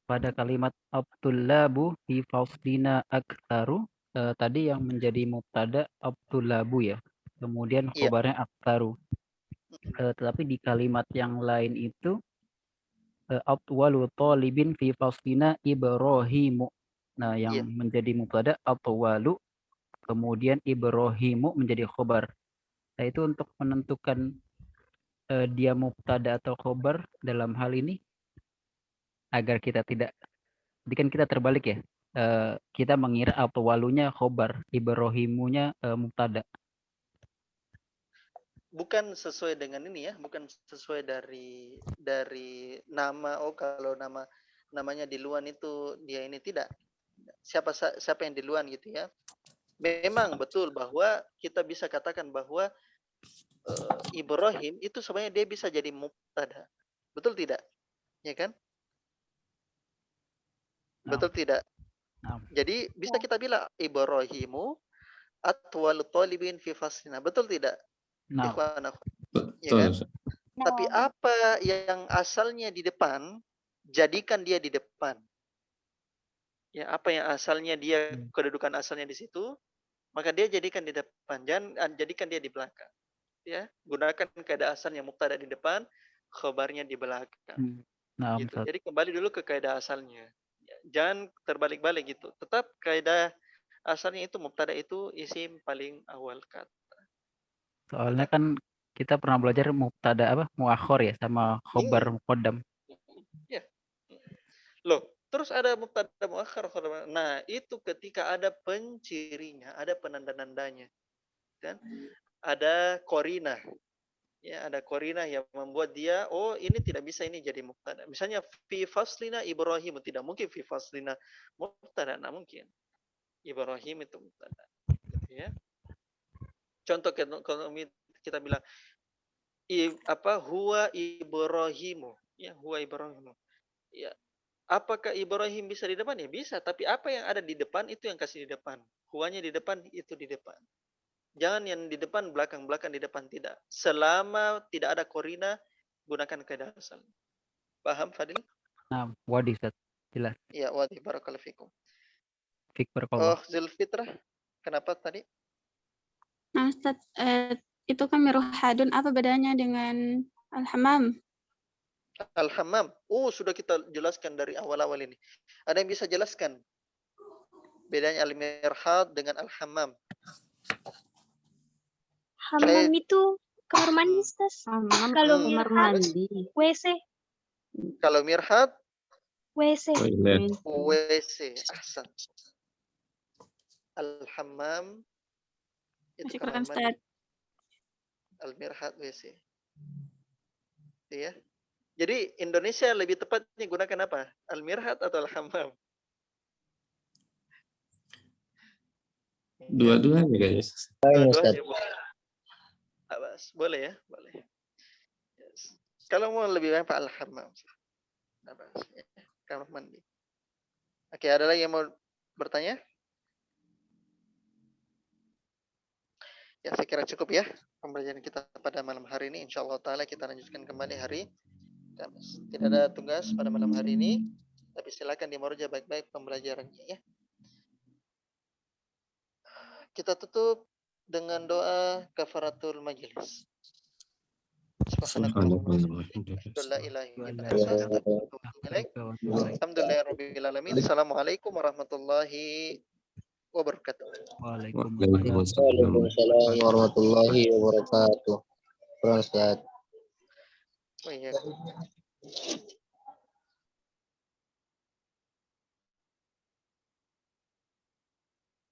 Pada kalimat Abdullabu fi faslina aktaru, tadi yang menjadi mubtada Abdullabu ya. Kemudian khobarnya aktaru. Tetapi di kalimat yang lain itu Atwalu talibin fi faslina Ibrahimu. Nah, yang menjadi mubtada Atwalu, kemudian Ibrahimu menjadi khobar. Nah, itu untuk menentukan dia mubtada atau khobar dalam hal ini agar kita tidak, jadi kan kita terbalik ya, kita mengira Atwalunya khobar, Ibrahimunya mubtada. bukan sesuai dengan ini ya, bukan sesuai dari nama. Oh, kalau namanya di luar itu dia ini tidak. Siapa yang di luar gitu ya. Memang betul bahwa kita bisa katakan bahwa Ibrahim itu sebenarnya dia bisa jadi mubtada. Betul tidak? Ya kan? Betul tidak? Jadi bisa kita bilang Ibrahimu atwal talibin fi faslina. Betul tidak? Ikhwan akhwat. Ya kan? Tapi apa yang asalnya di depan, jadikan dia di depan. Ya, apa yang asalnya dia kedudukan asalnya di situ, maka dia jadikan di depan, jangan jadikan dia di belakang. Ya, gunakan kaidah asalnya mubtada di depan, khabarnya di belakang. Gitu. Jadi kembali dulu ke kaidah asalnya. Jangan terbalik-balik gitu. Tetap kaidah asalnya itu mubtada itu isim paling awal kata. Soalnya kan kita pernah belajar mubtada apa? Muakhor ya sama khobar muqaddam. Ya. Loh, terus ada mubtada muakhar. Nah, itu ketika ada pencirinya, ada penanda-nandanya. Kan? Ada korina. Ya, ada korina yang membuat dia, oh ini tidak bisa ini jadi mubtada. Misalnya fi faslina Ibrahim, tidak mungkin fi faslina mubtada, tidak mungkin. Ibrahim itu mubtada. Gitu ya. Contoh kalau kita bilang huwa Ibrahimu, ya huwa Ibrahimu. Ya, apakah Ibrahim bisa di depan? Ya bisa, tapi apa yang ada di depan itu yang kasih di depan. Huwanya di depan, itu di depan. Jangan yang di depan, belakang di depan, tidak. Selama tidak ada korina, gunakan kaidah asal. Paham, Fadil? Nah, wadi Ustaz. Jelas. Ya, wadi barakallahu fikum. Fik barakallah. Oh, Zulfitrah, kenapa tadi? Nah, Ustaz, itu kan miruhadun, apa bedanya dengan al-hamam? Al-hamam. Oh, sudah kita jelaskan dari awal-awal ini. Ada yang bisa jelaskan bedanya al-mirhad dengan al-hamam? Hammam itu kamar mandi, Ustaz. Kalau mirhad WC. Kalau mirhad WC. WC. Ahsan. Al-hammam itu kamar mandi. Al-mirhad WC. Ya. Jadi Indonesia lebih tepatnya gunakan apa? Al-mirhad atau al-hammam? Dua-duanya kayaknya. Dua-duanya. Boleh ya, boleh. Yes. Kalau mau lebih banyak al-hammam. Kamar mandi. Oke, ada lagi yang mau bertanya? Ya, saya kira cukup ya pembelajaran kita pada malam hari ini. Insyaallah taala kita lanjutkan kembali hari Kamis. Tidak ada tugas pada malam hari ini, tapi silakan dimurja baik-baik pembelajarannya ya. Kita tutup dengan doa kafaratul majlis. Assalamualaikum warahmatullahi wabarakatuh. Waalaikumsalam warahmatullahi wabarakatuh.